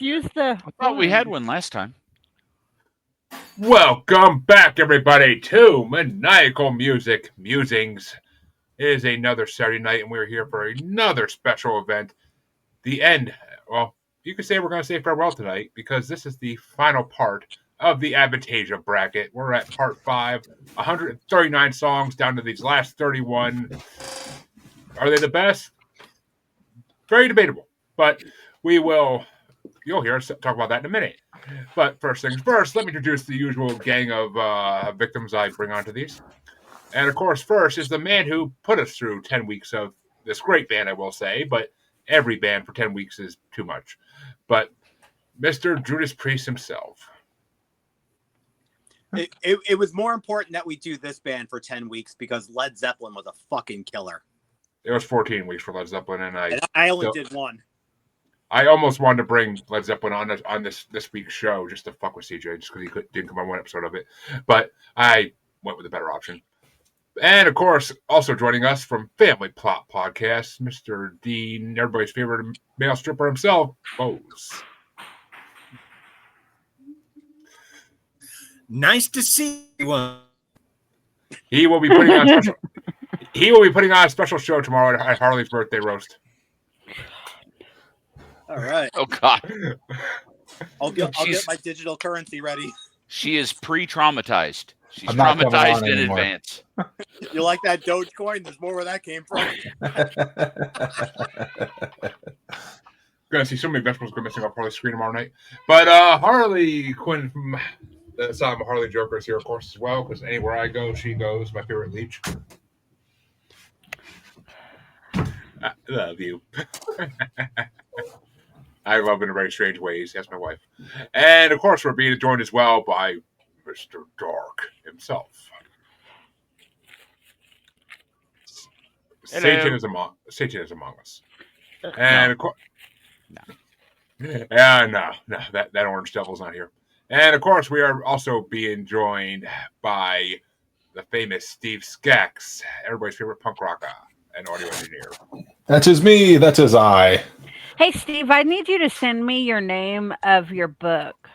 Use the. I thought we had one last time. Welcome back, everybody, to Maniacal Music Musings. It is another Saturday night, and we're here for another special event. The end. Well, you could say we're going to say farewell tonight because this is the final part of the Avantasia bracket. We're at part 5, 139 songs down to these last 31. Are they the best? Very debatable, but you'll hear us talk about that in a minute. But first things first, let me introduce the usual gang of victims I bring onto these. And of course, first is the man who put us through 10 weeks of this great band, I will say, but every band for 10 weeks is too much. But Mr. Judas Priest himself. It was more important that we do this band for 10 weeks because Led Zeppelin was a fucking killer. It was 14 weeks for Led Zeppelin, and I only did one. I almost wanted to bring Led Zeppelin on this week's show just to fuck with CJ, just because he didn't come on one episode of it. But I went with a better option. And, of course, also joining us from Family Plot Podcast, Mr. Dean, everybody's favorite male stripper himself, Bose. Nice to see one. He will be putting on a special show tomorrow at Harley's birthday roast. All right. Oh, God. I'll get my digital currency ready. She is pre-traumatized. She's I'm not coming traumatized on in anymore. advance. You like that Dogecoin? There's more where that came from. Gonna see so many vegetables go missing off Harley's screen tomorrow night. But Harley Quinn from the Asylum of Harley Joker is here, of course, as well, because anywhere I go, she goes. My favorite leech. I love you. I love in very strange ways. That's my wife. And, of course, we're being joined as well by Mr. Dark himself. Satan is among us. And, of course... No, that orange devil's not here. And, of course, we are also being joined by the famous Steve Skeks, everybody's favorite punk rocker and audio engineer. That is me. That is I. Hey, Steve, I need you to send me your name of your book.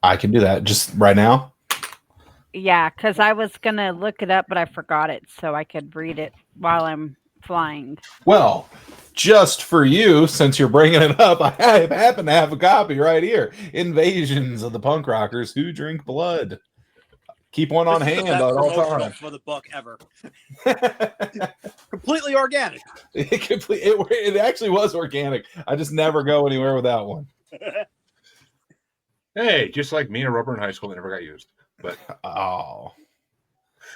I can do that just right now. Yeah, because I was going to look it up, but I forgot it so I could read it while I'm flying. Well, just for you, since you're bringing it up, I happen to have a copy right here. Invasions of the Punk Rockers Who Drink Blood. Keep one on hand at all times. For the book ever. Completely organic. It actually was organic. I just never go anywhere without one. Hey, just like me and a rubber in high school that never got used. But oh,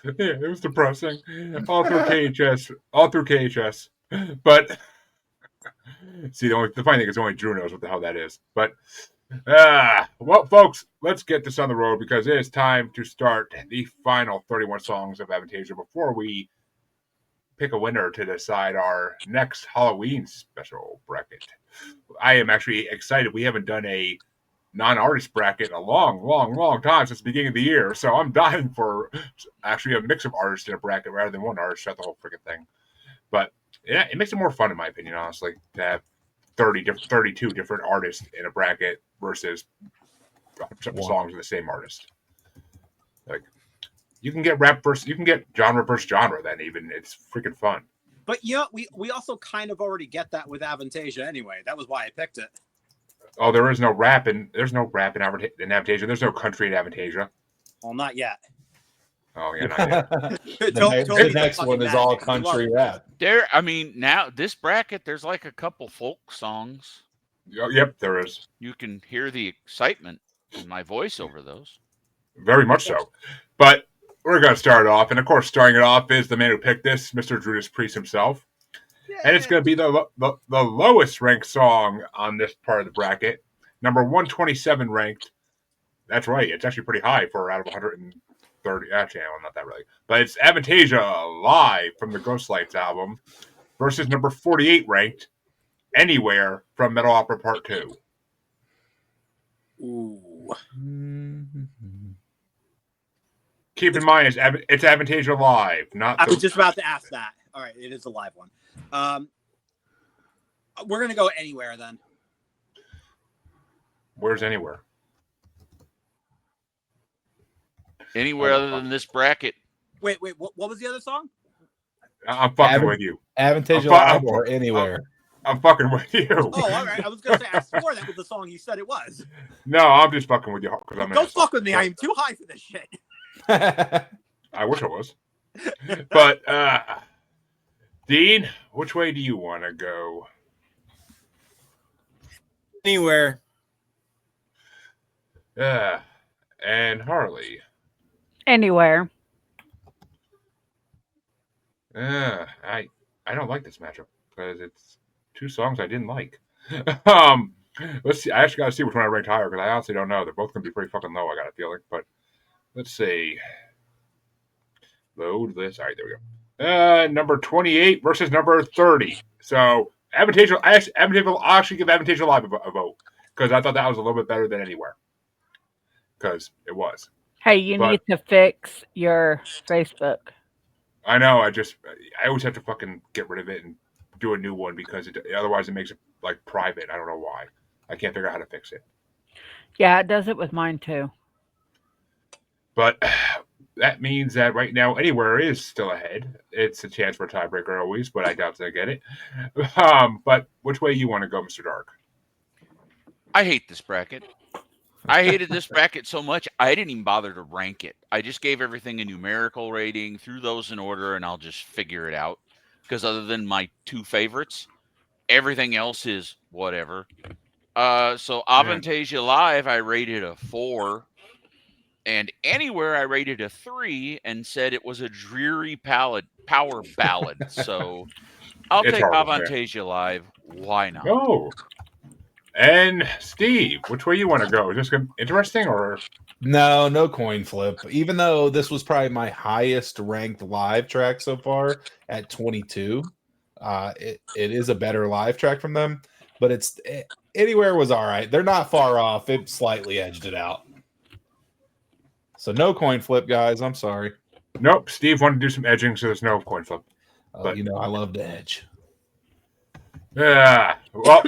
yeah, it was depressing. All through KHS. But see, the funny thing is only Drew knows what the hell that is. But well, folks, let's get this on the road because it is time to start the final 31 songs of Avantasia before we pick a winner to decide our next Halloween special bracket. I am actually excited. We haven't done a non-artist bracket in a long time since the beginning of the year, so I'm dying for actually a mix of artists in a bracket rather than one artist shut the whole freaking thing. But yeah, it makes it more fun, in my opinion, honestly, to have 32 different artists in a bracket versus songs of the same artist. Like, you can get genre versus genre. Then even it's freaking fun. But yeah, we also kind of already get that with Avantasia anyway. That was why I picked it. Oh, there's no rap in Avantasia. There's no country in Avantasia. Well, not yet. Oh yeah, not yet. The next one is all country rap. Now this bracket, there's like a couple folk songs. Yep, there is. You can hear the excitement in my voice over those. Very much so. But we're going to start off, and of course, starting it off is the man who picked this, Mr. Judas Priest himself. Yeah. And it's going to be the lowest ranked song on this part of the bracket, number 127 ranked. That's right. It's actually pretty high for out of 130. Actually, no, not that really. But it's Avantasia Live from the Ghost Lights album versus number 48 ranked, Anywhere from Metal Opera Part 2. Ooh. Keep in mind, it's Avantasia Live, not. I was just about to ask that. All right, it is a live one. We're gonna go Anywhere then. Where's anywhere? Anywhere other than this bracket. Wait. What was the other song? I'm fucking with you. Advantage I'm fu- Alive I'm or fu- anywhere. I'm fucking with you. Oh, all right. I was gonna say I swore that was the song you said it was. No, I'm just fucking with you because I'm an Don't asshole. fuck with me. I am too high for this shit. I wish I was. But Dean, which way do you want to go? Anywhere. And Harley. Anywhere. I don't like this matchup because it's two songs I didn't like. Let's see. I actually got to see which one I ranked higher because I honestly don't know. They're both going to be pretty fucking low. I got a feeling, but let's see. Load this. All right, there we go. Number 28 versus number 30. So advantageous. I'll actually give Advantage Alive a vote because I thought that was a little bit better than Anywhere because it was. Hey, you need to fix your Facebook. I know. I always have to fucking get rid of it and do a new one because otherwise it makes it like private. I don't know why. I can't figure out how to fix it. Yeah, it does it with mine too. But that means that right now Anywhere is still ahead. It's a chance for a tiebreaker always, but I doubt they'll get it. But which way you want to go, Mr. Dark? I hate this bracket. I hated this bracket so much, I didn't even bother to rank it. I just gave everything a numerical rating, threw those in order, and I'll just figure it out. Because other than my two favorites, everything else is whatever. So Avantasia Live, I rated a 4. And Anywhere, I rated a 3 and said it was a dreary power ballad. So I'll take Avantasia Live. Why not? Oh. And Steve, which way you want to go? Is this interesting or? No coin flip. Even though this was probably my highest ranked live track so far at 22, it is a better live track from them. But Anywhere was all right. They're not far off. It slightly edged it out. So no coin flip, guys. I'm sorry. Nope. Steve wanted to do some edging, so there's no coin flip. But I love to edge. Yeah. Well.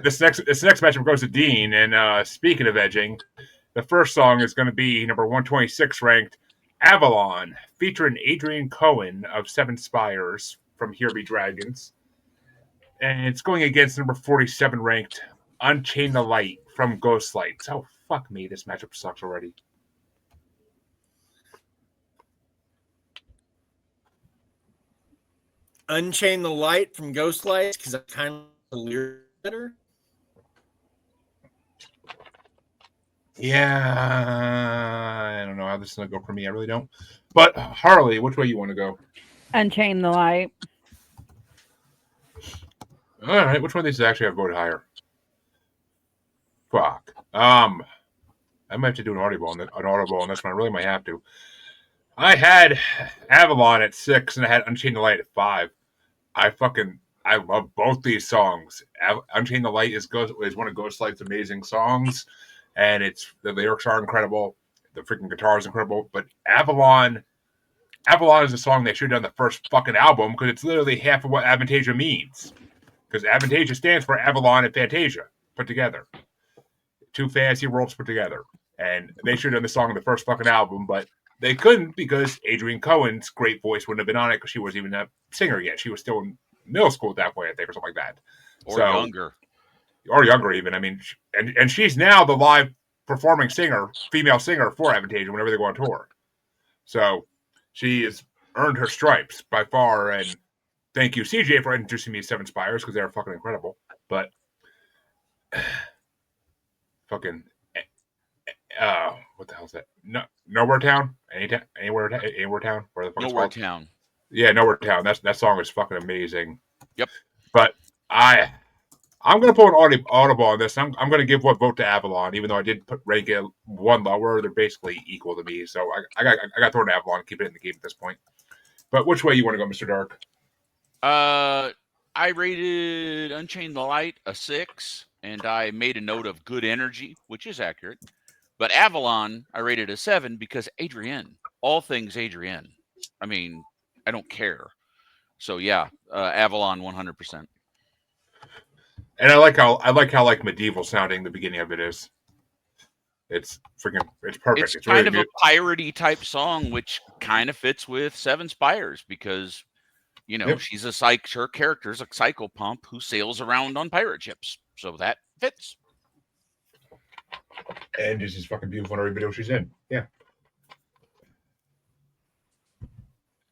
This next matchup goes to Dean, and speaking of edging, the first song is going to be number 126 ranked Avalon, featuring Adrian Cohen of Seven Spires from Here Be Dragons, and it's going against number 47 ranked Unchain the Light from Ghostlights. Oh fuck me, this matchup sucks already. Unchain the Light from Ghostlights because I kind of lyric better. Yeah, I don't know how this is going to go for me. I really don't. But Harley, which way you want to go? Unchain the Light. All right, which one of these actually have voted higher? Fuck. I might have to do an audible on this one. I really might have to. I had Avalon at 6, and I had Unchained the Light at 5. I love both these songs. Unchained the Light is one of Ghostlight's amazing songs, and the lyrics are incredible. The freaking guitar is incredible. But Avalon is a song they should have done the first fucking album because it's literally half of what Avantasia means. Because Avantasia stands for Avalon and Fantasia put together. Two fantasy worlds put together. And they should have done the song in the first fucking album, but they couldn't because Adrian Cohen's great voice wouldn't have been on it because she wasn't even a singer yet. She was still in middle school at that point, I think, or something like that. Younger. Or younger even. I mean, and she's now the live performing singer, female singer for Avantasia whenever they go on tour. So she has earned her stripes by far, and thank you, CJ, for introducing me to Seven Spires because they're fucking incredible. But fucking what the hell is that? Nowhere Town? Anywhere Town? Where the fuck Nowhere Town. Yeah, Nowhere Town. That song is fucking amazing. Yep. But I'm gonna pull an audible on this. I'm gonna give one vote to Avalon, even though I did rank it one lower. They're basically equal to me, so I got to throw an Avalon and keep it in the game at this point. But which way you want to go, Mr. Dark? I rated Unchained the Light a 6, and I made a note of good energy, which is accurate. But Avalon, I rated a 7 because Adrienne, all things Adrienne. I mean, I don't care. So yeah, Avalon 100%. And I like how like medieval sounding the beginning of it is. It's perfect. It's It's kind really of a piratey type song, which kind of fits with Seven Spires because Yep. she's her character's a psychopomp who sails around on pirate ships, so that fits. And this is fucking beautiful in every video she's in. Yeah.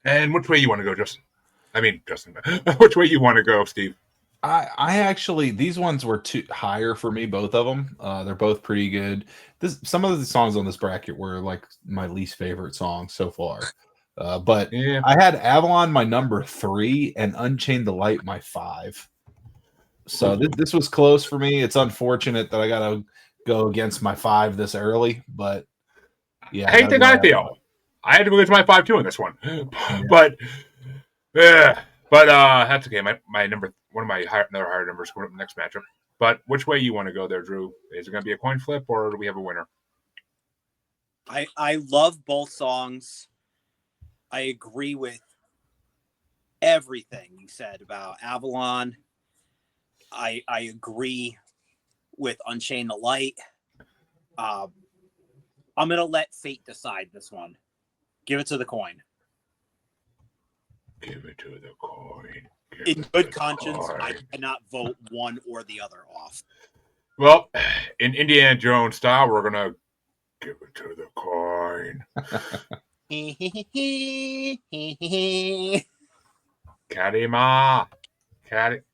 And which way you want to go, Justin? I mean, Justin. Which way you want to go, Steve? I actually, these ones were too higher for me, both of them. They're both pretty good. Some of the songs on this bracket were like my least favorite songs so far. But Yeah. I had Avalon my number 3 and Unchained the Light my 5. So this was close for me. It's unfortunate that I got to go against my 5 this early, but yeah. I hate the guy feel. I had to go against my 5 too in this one, but that's okay. My number, one of my another higher numbers going up in the next matchup. But which way you want to go there, Drew? Is it going to be a coin flip or do we have a winner? I love both songs. I agree with everything you said about Avalon. I agree with Unchain the Light. I'm going to let fate decide this one. Give it to the coin. Give it to the coin. In good conscience, I cannot vote one or the other off. Well, in Indiana Jones style, we're going to give it to the coin. Kadima.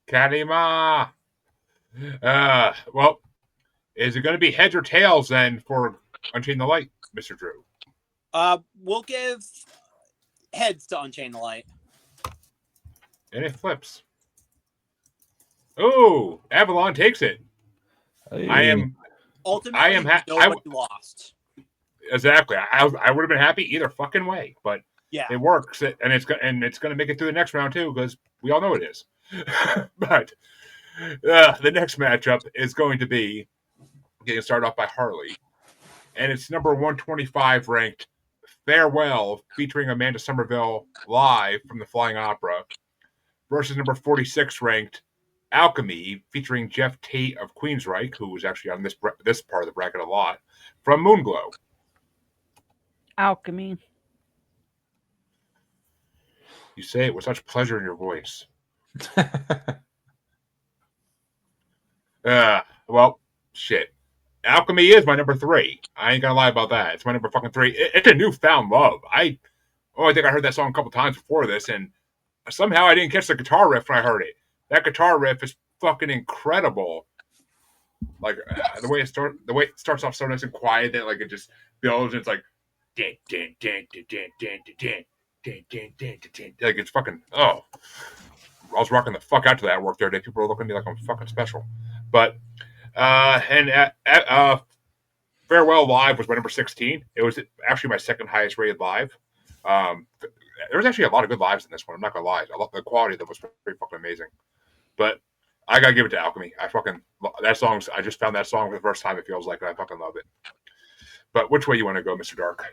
Kadima. Well, is it going to be heads or tails then for Unchain the Light, Mr. Drew? We'll give heads to Unchain the Light. And it flips. Oh, Avalon takes it. Hey. I am Nobody lost. Exactly. I would have been happy either fucking way, but yeah, it works, and it's going to make it through the next round too because we all know it is. But the next matchup is going to be getting started off by Harley, and it's number 125 ranked Farewell featuring Amanda Somerville live from the Flying Opera versus number 46 ranked Alchemy featuring Jeff Tate of Queensryche, who was actually on this part of the bracket a lot, from Moonglow. Alchemy. You say it with such pleasure in your voice. Well, shit. Alchemy is my number 3. I ain't gonna lie about that. It's my number fucking 3. It's a newfound love. I think I heard that song a couple times before this, and somehow I didn't catch the guitar riff when I heard it. That guitar riff is fucking incredible. Like the way it starts off so nice and quiet, that like it just builds. And it's like, din, din, din, din, din, din, din, din, din, din, din. Like it's fucking. Oh, I was rocking the fuck out to that work there. People were looking at me like I'm fucking special. But Farewell live was my number 16. It was actually my second highest rated live. There was actually a lot of good lives in this one. I'm not gonna lie. The quality of them was pretty fucking amazing. But I gotta give it to Alchemy. I just found that song for the first time. It feels like I fucking love it. But which way you want to go, Mr. Dark?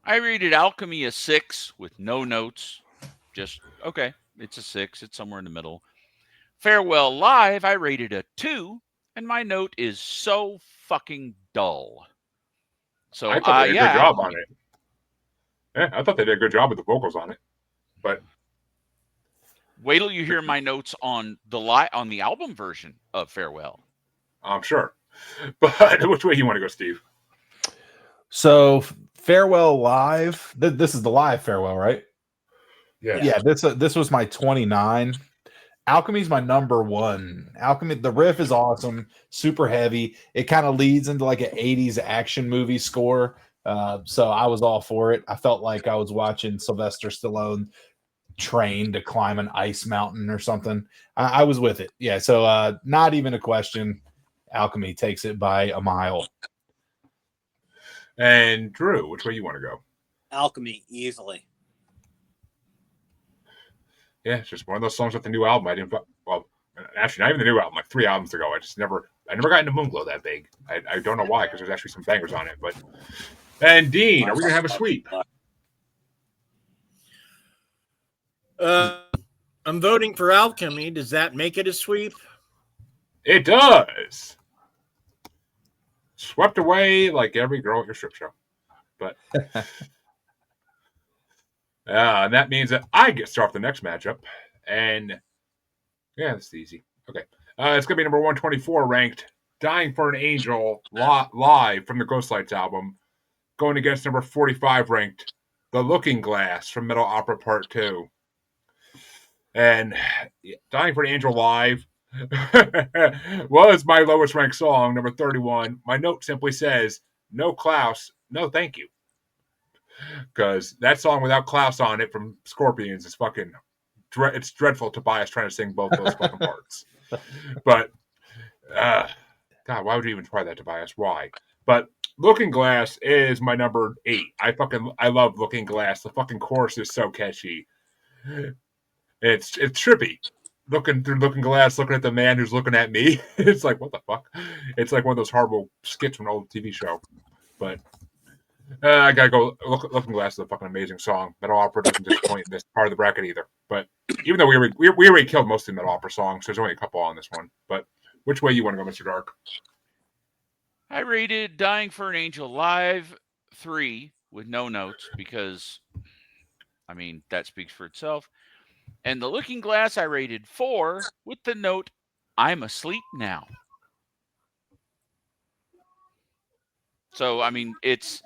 I rated Alchemy a 6 with no notes. Just okay. It's a 6. It's somewhere in the middle. Farewell live, I rated a 2, and my note is so fucking dull. So I thought they did a good job on it. Yeah, I thought they did a good job with the vocals on it. But wait till you hear my notes on the album version of Farewell. I'm sure. But which way you want to go, Steve? So Farewell live. This is the live Farewell, right? Yeah. This was my 29. Alchemy's my number 1. Alchemy, the riff is awesome, super heavy. It kind of leads into like an 80s action movie score. So I was all for it. I felt like I was watching Sylvester Stallone train to climb an ice mountain or something. I was with it. Yeah. So not even a question. Alchemy takes it by a mile. And Drew, which way you want to go? Alchemy, easily. Yeah, it's just one of those songs with the new album. Actually, not even the new album, like 3 albums ago. I never got into Moonglow that big. I don't know why, because there's actually some bangers on it. And Dean, are we gonna have a sweep? I'm voting for Alchemy. Does that make it a sweep? It does. Swept away like every girl at your strip show. But and that means that I get to start the next matchup. And yeah, it's easy. Okay. It's going to be number 124 ranked Dying for an Angel live from the Ghostlights album, going against number 45 ranked The Looking Glass from Metal Opera Part 2. And Dying for an Angel live was my lowest ranked song, number 31. My note simply says, no Klaus, no thank you. Because that song without Klaus on it from Scorpions is fucking it's dreadful. Tobias trying to sing both those fucking parts. But God, why would you even try that, Tobias? Why? But Looking Glass is my number 8. I love Looking Glass. The fucking chorus is so catchy. It's trippy. Looking through Looking Glass, looking at the man who's looking at me. It's like, what the fuck? It's like one of those horrible skits from an old TV show. But I gotta go. Looking Glass is a fucking amazing song. Metal Opera doesn't disappoint in this part of the bracket either. But even though we already killed most of the Metal Opera songs, there's only a couple on this one. But which way you want to go, Mr. Dark? I rated Dying for an Angel live 3 with no notes because, I mean, that speaks for itself. And The Looking Glass I rated 4 with the note, I'm asleep now. So, I mean, it's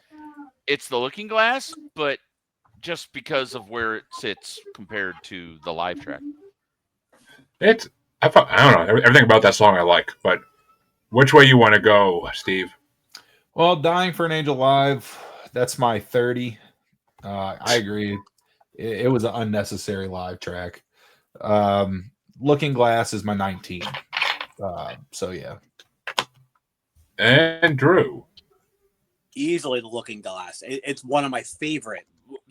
The Looking Glass, but just because of where it sits compared to the live track. I don't know. Everything about that song I like, but which way you want to go, Steve? Well, Dying for an Angel live, that's my 30. I agree. It was an unnecessary live track. Looking Glass is my 19. So, yeah. And Drew. Easily The Looking Glass. It's one of my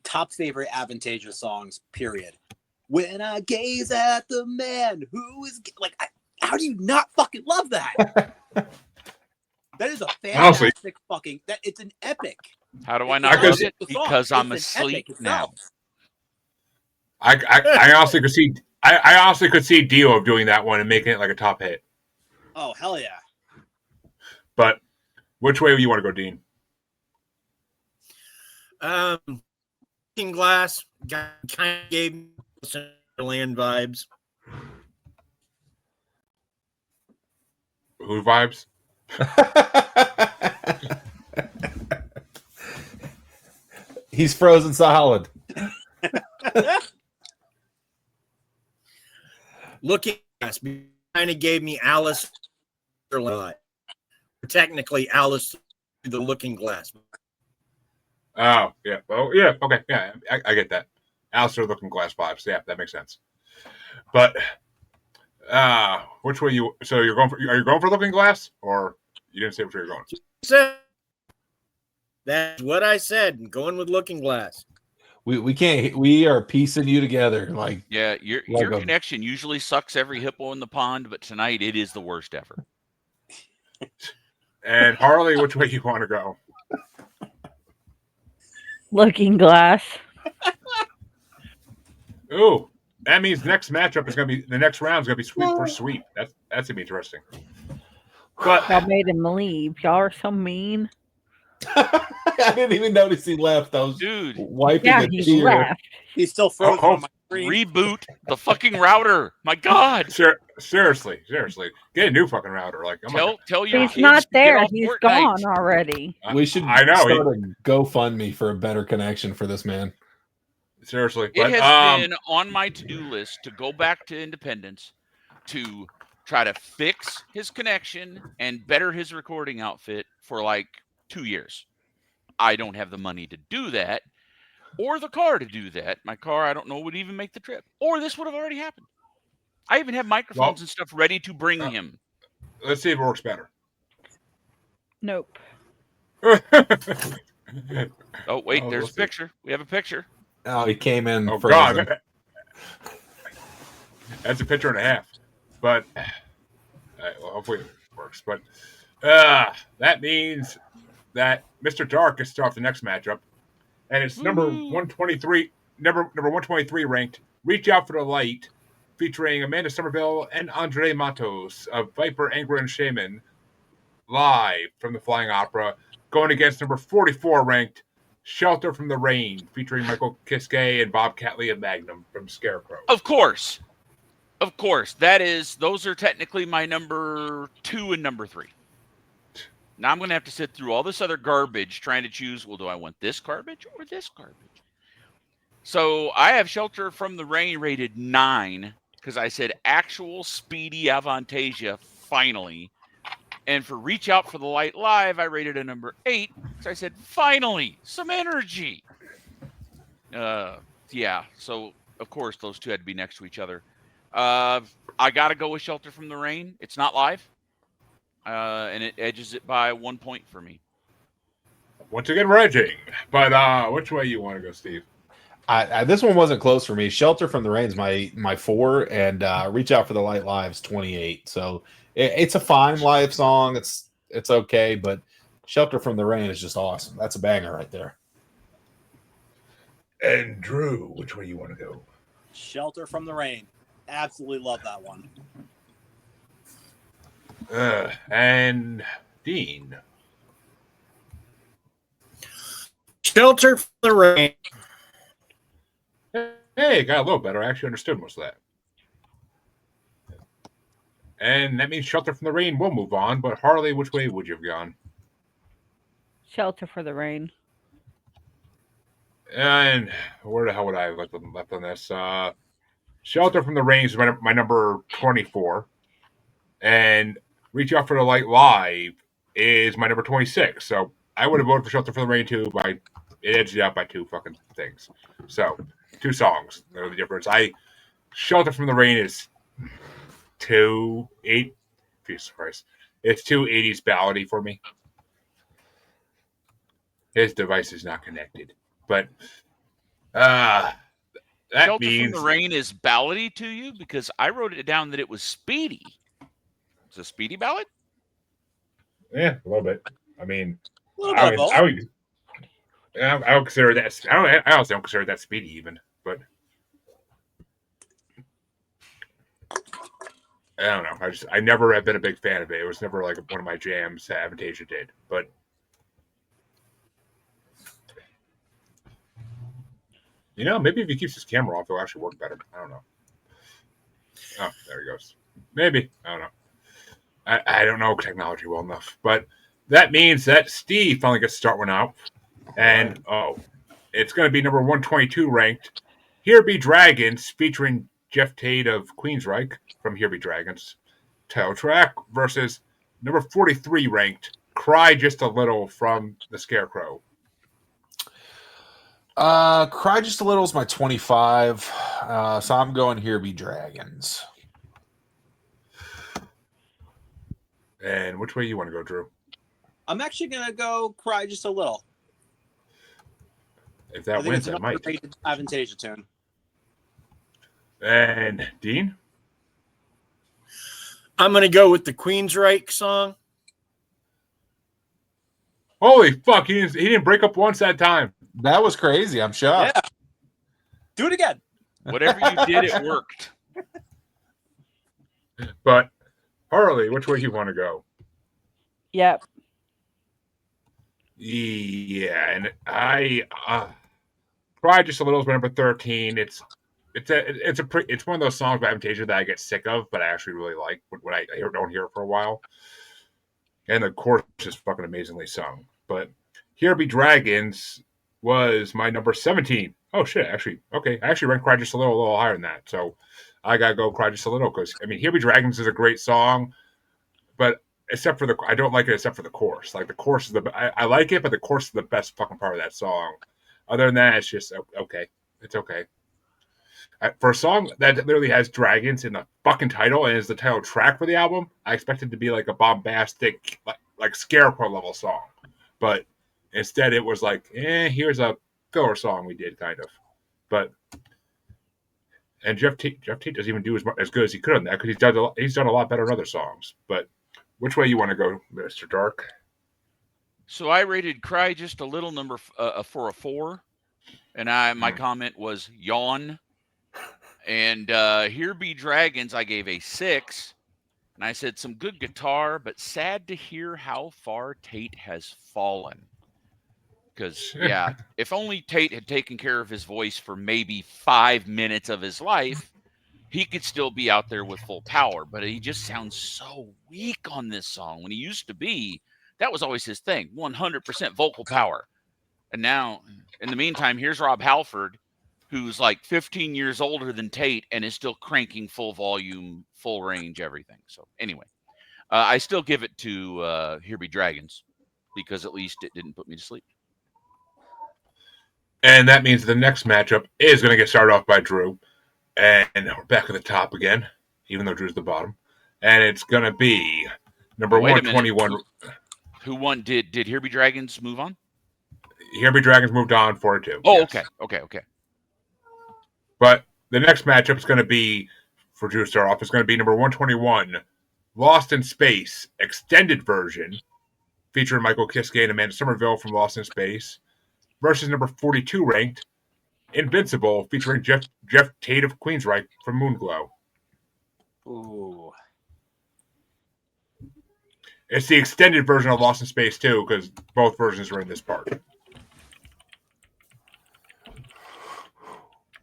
top favorite Advantageous songs, period. When I gaze at the man who is like, how do you not fucking love that? That is a fantastic fucking. It's an epic. How do I not love it? Because I'm asleep now. I honestly could see. I honestly could see Dio doing that one and making it like a top hit. Oh hell yeah! But which way do you want to go, Dean? Looking Glass kind of gave me Land vibes. Who vibes? He's frozen solid. Looking Glass kind of gave me Alice. Technically, Alice the Looking Glass. Oh yeah. Oh yeah. Okay. Yeah, I get that. Alistair Looking Glass vibes. Yeah, that makes sense. But which way you? So you're going for? Are you going for Looking Glass, or you didn't say which way you're going? That's what I said. I'm going with Looking Glass. We can't. We are piecing you together. Like Yeah, your connection usually sucks every hippo in the pond, but tonight it is the worst ever. And Harley, which way you want to go? Looking Glass. Ooh, that means next matchup is going to be the next round is going to be sweep for sweep. That's going to be interesting. But Y'all made him leave. Y'all are so mean. I didn't even notice he left. I was wiping a he tear. left. He's still frozen on my screen. Reboot the fucking router. My God. Seriously, get a new fucking router. Like, tell your He's kids not to get there. off He's Fortnite. gone already. We should start a GoFundMe for a better connection for this man. Seriously, It has been on my to-do list to go back to Independence to try to fix his connection and better his recording outfit for like 2 years. I don't have the money to do that or the car to do that. My car, I don't know, would even make the trip. Or this would have already happened. I even have microphones and stuff ready to bring him. Let's see if it works better. Nope. Oh, wait, there's a picture. We have a picture. Oh, he came in. Oh, frozen. God. That's a picture and a half. But well, hopefully it works. But that means that Mr. Dark gets to start the next matchup. And it's number 123, number 123 ranked Reach Out for the Light featuring Amanda Somerville and Andre Matos of Viper, Angler, and Shaman, live from the Flying Opera, going against number 44 ranked Shelter from the Rain, featuring Michael Kiske and Bob Catley of Magnum from Scarecrow. Of course. Those are technically my number 2 and number 3. Now I'm going to have to sit through all this other garbage trying to choose, well, do I want this garbage or this garbage? So I have Shelter from the Rain rated 9 because I said actual speedy Avantasia finally. And for Reach Out for the Light Live, I rated a number 8 because I said finally some energy. Yeah, so of course those two had to be next to each other. I got to go with Shelter from the Rain. It's not live. And it edges it by 1 point for me. Once again, we're edging. But which way you want to go, Steve? This one wasn't close for me. Shelter from the Rain's my 4, and Reach Out for the Light Live's 28. So it's a fine live song. It's okay, but Shelter from the Rain is just awesome. That's a banger right there. And Drew, which way you want to go? Shelter from the Rain. Absolutely love that one. And Dean. Shelter from the Rain. Hey, got a little better. I actually understood most of that. And that means Shelter from the Rain will move on. But Harley, which way would you have gone? Shelter for the Rain. And where the hell would I have left on this? Shelter from the Rain is my number 24. And Reach Out for the Light Live is my number 26. So I would have voted for Shelter from the Rain too, but it edged it out by 2 fucking things. So 2 songs. They're the difference. Shelter from the Rain is too 8. Jesus Christ. It's too 80s ballady for me. His device is not connected. But that Shelter means from the Rain is ballady to you because I wrote it down that it was speedy. It's a speedy ballad? Yeah, a little bit. I mean, A little bit of both. I would consider that. I also don't consider that speedy even, but I don't know. I never have been a big fan of it. It was never like one of my jams that Avantasia did. But maybe if he keeps his camera off, it'll actually work better. I don't know. Oh, there he goes. Maybe. I don't know. I don't know technology well enough. But that means that Steve finally gets to start one out. And, it's going to be number 122 ranked. Here Be Dragons, featuring Jeff Tate of Queensryche from Here Be Dragons. Title track versus number 43 ranked Cry Just a Little from The Scarecrow. Cry Just a Little is my 25. So I'm going Here Be Dragons. And which way you want to go, Drew? I'm actually going to go Cry Just a Little. If that wins, I might. Avantasia tune. And Dean? I'm going to go with the Queensryche song. Holy fuck, he didn't break up once that time. That was crazy. I'm shocked. Yeah. Do it again. Whatever you did, it worked. But Harley, which way you want to go? Yep. Yeah, and I Cry Just a Little is my number 13. It's one of those songs by Avantasia that I get sick of, but I actually really like when I don't hear it for a while. And the chorus is fucking amazingly sung. But Here Be Dragons was my number 17. Oh shit, actually, okay. I actually ranked Cry Just a little higher than that. So I gotta go Cry Just a Little because Here Be Dragons is a great song, but I don't like it except for the chorus. Like the chorus is I like it, but the chorus is the best fucking part of that song. Other than that, it's just okay. It's okay. For a song that literally has dragons in the fucking title and is the title track for the album, I expected it to be like a bombastic, like Scarecrow level song. But instead it was like, here's a filler song we did, kind of. But and Jeff Tate doesn't even do as good as he could on that because he's done a lot better in other songs. But which way you want to go, Mr. Dark? So I rated Cry Just a Little for a 4. And my comment was yawn. And Here Be Dragons, I gave a 6. And I said some good guitar, but sad to hear how far Tate has fallen. Because, yeah, if only Tate had taken care of his voice for maybe 5 minutes of his life, he could still be out there with full power. But he just sounds so weak on this song. When he used to be, that was always his thing, 100% vocal power. And now, in the meantime, here's Rob Halford, who's like 15 years older than Tate and is still cranking full volume, full range, everything. So anyway, I still give it to Here Be Dragons because at least it didn't put me to sleep. And that means the next matchup is going to get started off by Drew. And we're back at the top again, even though Drew's the bottom. And it's going to be number 121. Who won? Did Here Be Dragons move on? Here Be Dragons moved on 4-2. Oh, yes. Okay. But the next matchup is going to be, for Drew to start off, is going to be number 121, Lost in Space, extended version, featuring Michael Kiske and Amanda Somerville from Lost in Space, versus number 42 ranked, Invincible, featuring Jeff Tate of Queensryche from Moonglow. Ooh. It's the extended version of Lost in Space, too, because both versions are in this part.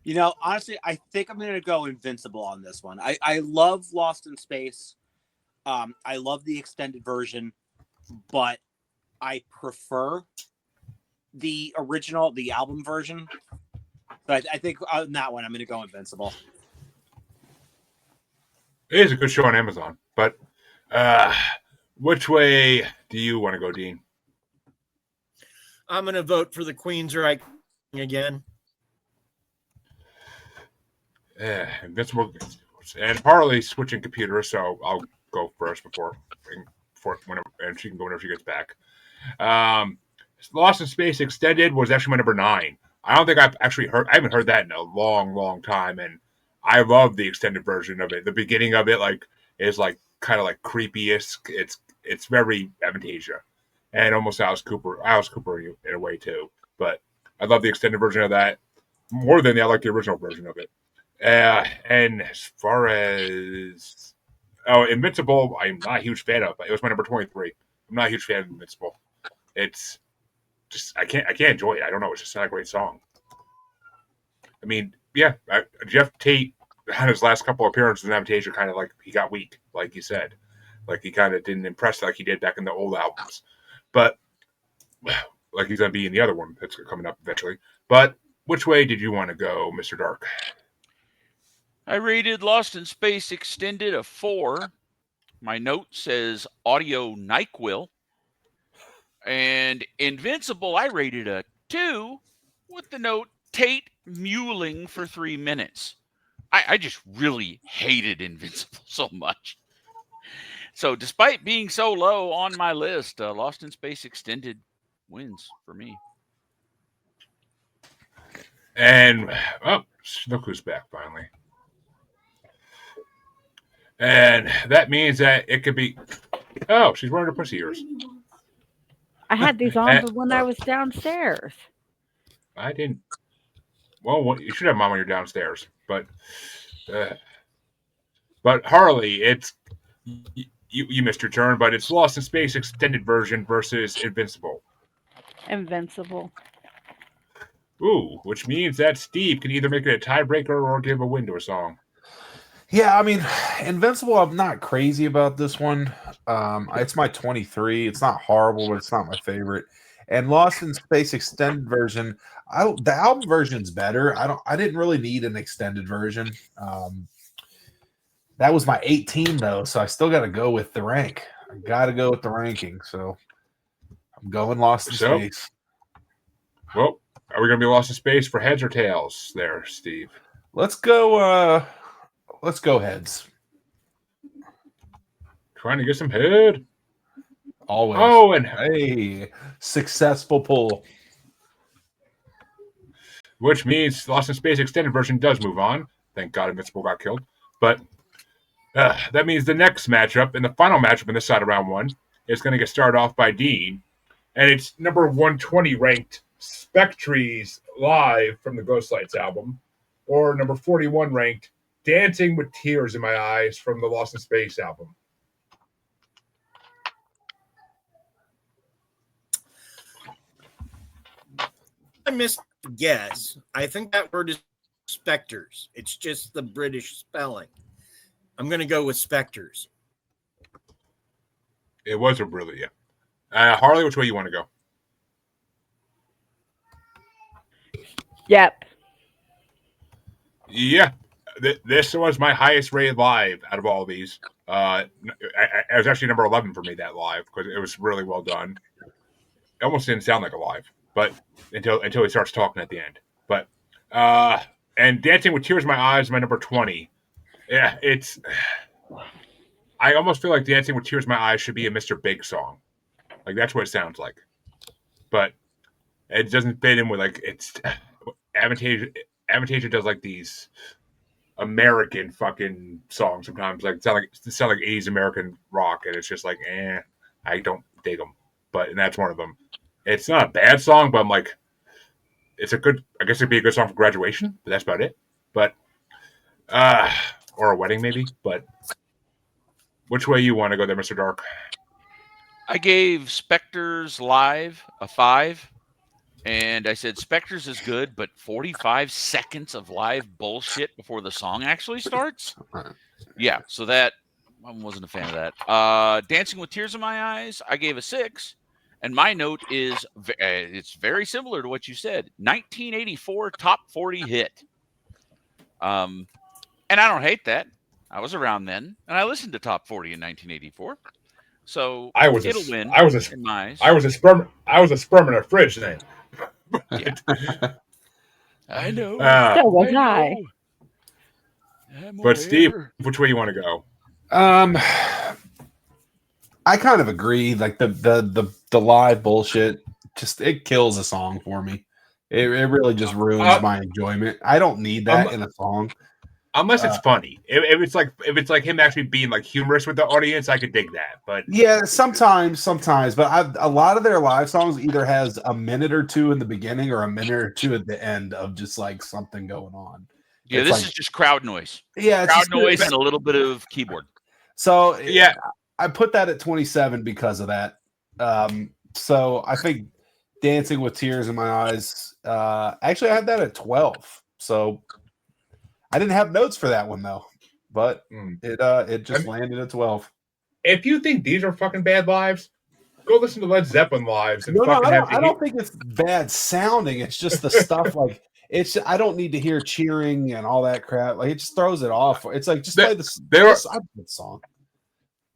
You know, honestly, I think I'm going to go Invincible on this one. I love Lost in Space. I love the extended version, but I prefer the original, the album version. But I think on that one, I'm going to go Invincible. It is a good show on Amazon, but which way do you want to go, Dean? I'm going to vote for the Queensryche again. Invincible, and Harley's switching computers, so I'll go first before whenever, and she can go whenever she gets back. Lost in Space Extended was actually my number 9. I don't think I haven't heard that in a long time, and I love the extended version of it. The beginning of it is kind of like creepy-esque. It's very Avantasia, and almost Alice Cooper in a way too. But I love the extended version of that more than I like the original version of it. And as far as Invincible, I'm not a huge fan of. It was my number 23. I'm not a huge fan of Invincible. It's just I can't enjoy it. I don't know. It's just not a great song. I mean, yeah, Jeff Tate had his last couple of appearances in Avantasia kind of like he got weak, like you said. Like he kind of didn't impress like he did back in the old albums. But like he's going to be in the other one that's coming up eventually. But which way did you want to go, Mr. Dark? I rated Lost in Space Extended a 4. My note says audio NyQuil. And Invincible, I rated a 2 with the note Tate mewling for 3 minutes. I just really hated Invincible so much. So despite being so low on my list, Lost in Space Extended wins for me. And look who's back finally. And that means that it could be. Oh, she's wearing her pussy ears. I had these on when I was downstairs. I didn't. Well, you should have mom when you're downstairs. But Harley, it's you missed your turn. But it's Lost in Space extended version versus Invincible. Invincible. Ooh, which means that Steve can either make it a tiebreaker or give a win to a song. Yeah, I mean, Invincible, I'm not crazy about this one. It's my 23. It's not horrible, but it's not my favorite. And Lost in Space extended version, the album version's better. I didn't really need an extended version. That was my 18 though, so I still got to go with the rank. I got to go with the ranking, so I'm going Lost in Space. Well, are we going to be Lost in Space for heads or tails there, Steve? Let's go heads. Trying to get some head. Always. Oh, and hey, successful pull. Which means Lost in Space extended version does move on. Thank God Invincible got killed. But that means the next matchup and the final matchup in this side of round 1 is going to get started off by Dean. And it's number 120 ranked Spectrees Live from the Ghostlights album or number 41 ranked Dancing with Tears in My Eyes from the Lost in Space album? I missed the guess. I think that word is specters. It's just the British spelling. I'm going to go with specters. It was a really, Harley, which way you want to go? Yep. Yeah, this was my highest rated live out of all of these. It was actually number 11 for me, that live, because it was really well done. It almost didn't sound like a live, but until he starts talking at the end. But and Dancing with Tears in My Eyes is my number 20. Yeah, it's. I almost feel like Dancing with Tears in My Eyes should be a Mr. Big song. Like, that's what it sounds like. But it doesn't fit in with, like, it's. Avantasia does, like, these American fucking songs sometimes. Like, sound like 80s American rock, and it's just like, I don't dig them. And that's one of them. It's not a bad song, but I'm like, it's a good. I guess it'd be a good song for graduation, but that's about it. But or a wedding maybe. But which way you want to go there, Mr. Dark? I gave Spectres live a 5, and I said Spectres is good, but 45 seconds of live bullshit before the song actually starts. Yeah, so that I wasn't a fan of that. Dancing with Tears in My Eyes, I gave a 6. And my note is it's very similar to what you said. 1984 top 40 hit. And I don't hate that. I was around then, and I listened to top 40 in 1984. So it'll win. In my eyes. I was a sperm in a fridge then. Yeah. I know. So was I. But Steve, which way you want to go? I kind of agree. Like the live bullshit, just it kills a song for me. It really just ruins my enjoyment. I don't need that in a song. Unless it's funny. If it's like him actually being like humorous with the audience, I could dig that. But yeah, sometimes. But a lot of their live songs either has a minute or two in the beginning or a minute or two at the end of just like something going on. Yeah, it's this is just crowd noise. Yeah, crowd noise and a little bit of keyboard. So yeah, I put that at 27 because of that. So I think Dancing with Tears in My Eyes. Actually, I had that at 12. So I didn't have notes for that one though, but it just landed at 12. If you think these are fucking bad lives, go listen to Led Zeppelin lives. And I don't think it's bad sounding. It's just the stuff like it's. I don't need to hear cheering and all that crap. Like it just throws it off. It's like just play the song.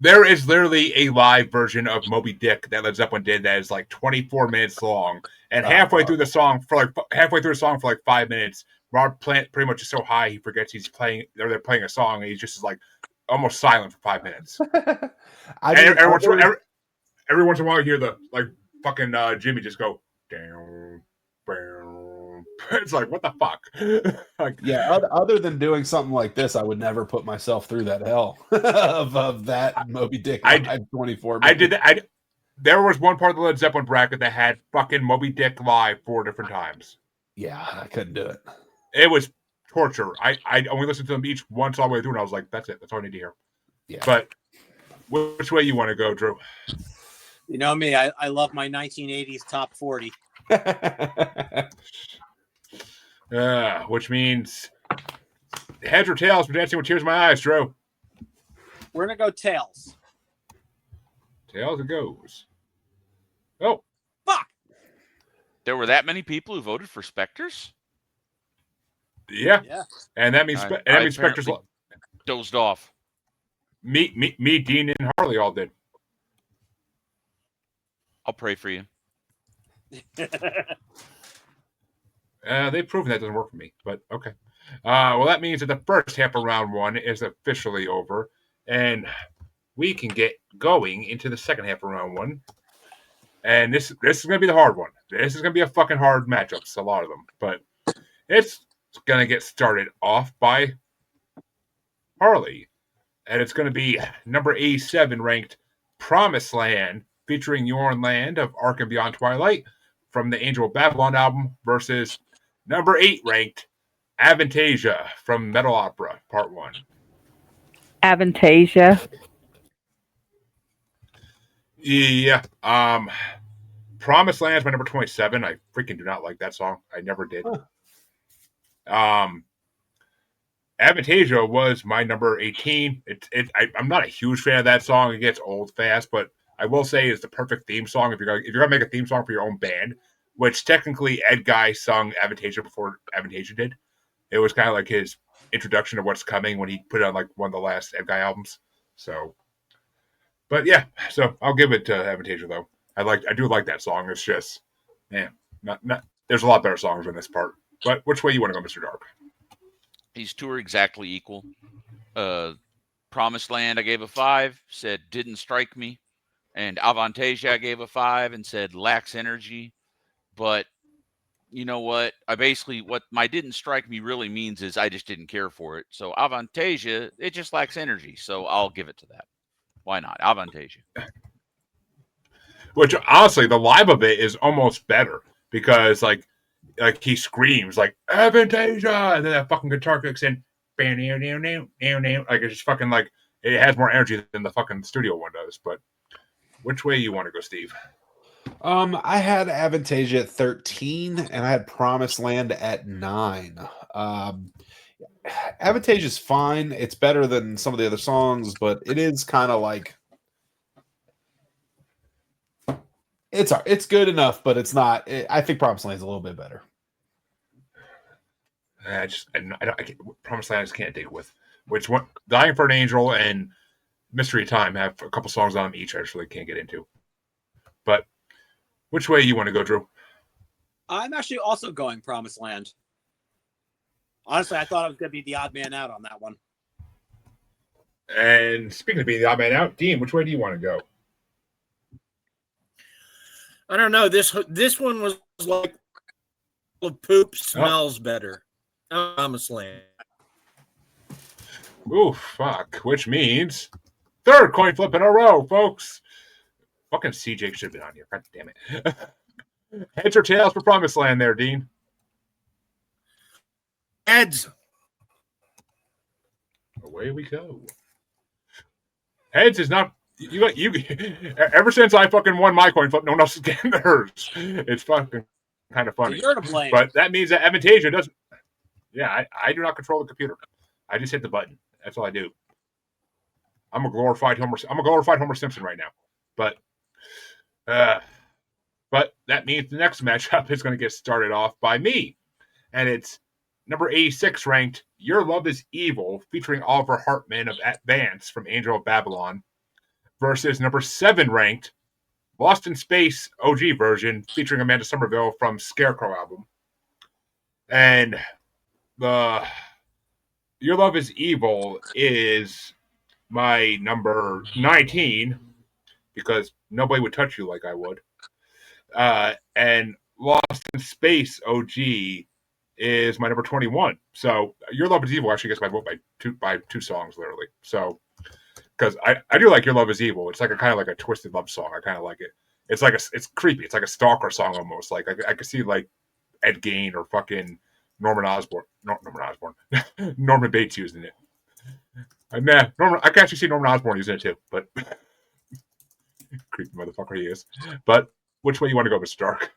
There is literally a live version of Moby Dick that Led Zeppelin did that is like 24 minutes long, and halfway through the song for like 5 minutes, Rob Plant pretty much is so high he forgets he's playing. They're playing a song, and he's just like almost silent for 5 minutes. Every once in a while, you hear the like fucking Jimmy just go down. It's like, what the fuck? Like, yeah, other than doing something like this, I would never put myself through that hell of that Moby Dick 24 minutes. I did that. There was one part of the Led Zeppelin bracket that had fucking Moby Dick live 4 different times. Yeah, I couldn't do it. It was torture. I only listened to them each once all the way through, and I was like, that's it. That's all I need to hear. Yeah. But which way you want to go, Drew? You know me. I love my 1980s top 40. Which means heads or tails for Dancing with Tears in My Eyes, Drew. We're going to go tails. Tails it goes. Oh. Fuck. There were that many people who voted for Spectres? Yeah. And that means Spectres dozed off. Me, Dean, and Harley all did. I'll pray for you. They've proven that doesn't work for me, but okay. Well, that means that the first half of round 1 is officially over, and we can get going into the second half of round 1. And this is going to be the hard one. This is going to be a fucking hard matchups, a lot of them. But it's going to get started off by Harley. And it's going to be number 87 ranked Promised Land, featuring Yorn Land of Ark and Beyond Twilight from the Angel of Babylon album versus number 8 ranked Avantasia from Metal Opera, Part 1. Avantasia. Yeah. Promised Land is my number 27. I freaking do not like that song. I never did. Avantasia was my number 18. I'm not a huge fan of that song. It gets old fast, but I will say it's the perfect theme song if you're gonna make a theme song for your own band, which technically Ed Guy sung Avantasia before Avantasia did. It was kind of like his introduction to what's coming when he put it on like one of the last Ed Guy albums. So, but yeah, so I'll give it to Avantasia though. I do like that song. It's just, man, not. There's a lot better songs in this part. But which way you want to go, Mr. Dark? These two are exactly equal. Promised Land, I gave a 5, said didn't strike me. And Avantasia, I gave a 5 and said lacks energy. But you know what? What my didn't strike me really means is I just didn't care for it. So Avantasia, it just lacks energy. So I'll give it to that. Why not? Avantasia. Which honestly, the live of it is almost better because like he screams like Avantasia, and then that fucking guitar kicks in, like it's just fucking like it has more energy than the fucking studio one does. But which way you want to go, Steve? I had Avantasia at 13, and I had Promised Land at 9. Avantasia is fine. It's better than some of the other songs, but it is kind of like it's good enough, but it's not. I think Promised Land is a little bit better. I can't, Promised Land I just can't dig with. Which one? Dying for an Angel and Mystery of Time have a couple songs on them each. I just really can't get into. But which way you want to go, Drew? I'm actually also going Promised Land. Honestly, I thought I was going to be the odd man out on that one. And speaking of being the odd man out, Dean, which way do you want to go? I don't know. This one was like poop smells better. Promised Land. Ooh, fuck. Which means third coin flip in a row, folks. Fucking CJ should have been on here. God damn it. Heads or tails for Promised Land there, Dean? Heads. Away we go. Heads is not you. Ever since I fucking won my coin flip, no one else is getting theirs. It's fucking kind of funny. So you're to blame. But that means that Avantasia doesn't. Yeah, I do not control the computer. I just hit the button. That's all I do. I'm a glorified Homer Simpson right now. But that means the next matchup is going to get started off by me, and it's number 86 ranked Your Love Is Evil, featuring Oliver Hartman of Advance from Angel of Babylon, versus number 7 ranked Lost in Space OG version, featuring Amanda Somerville from Scarecrow album. And the Your Love Is Evil is my number 19 because nobody would touch you like I would. And Lost in Space OG is my number 21. So Your Love Is Evil actually gets my vote by two songs, literally. So because I do like Your Love Is Evil. It's like a kind of like a twisted love song. I kind of like it. It's like it's creepy. It's like a stalker song almost. Like I could see like Ed Gein or fucking Norman Bates using it. I can actually see Norman Osborn using it too, but creepy motherfucker he is. But which way you want to go, Mr. Dark?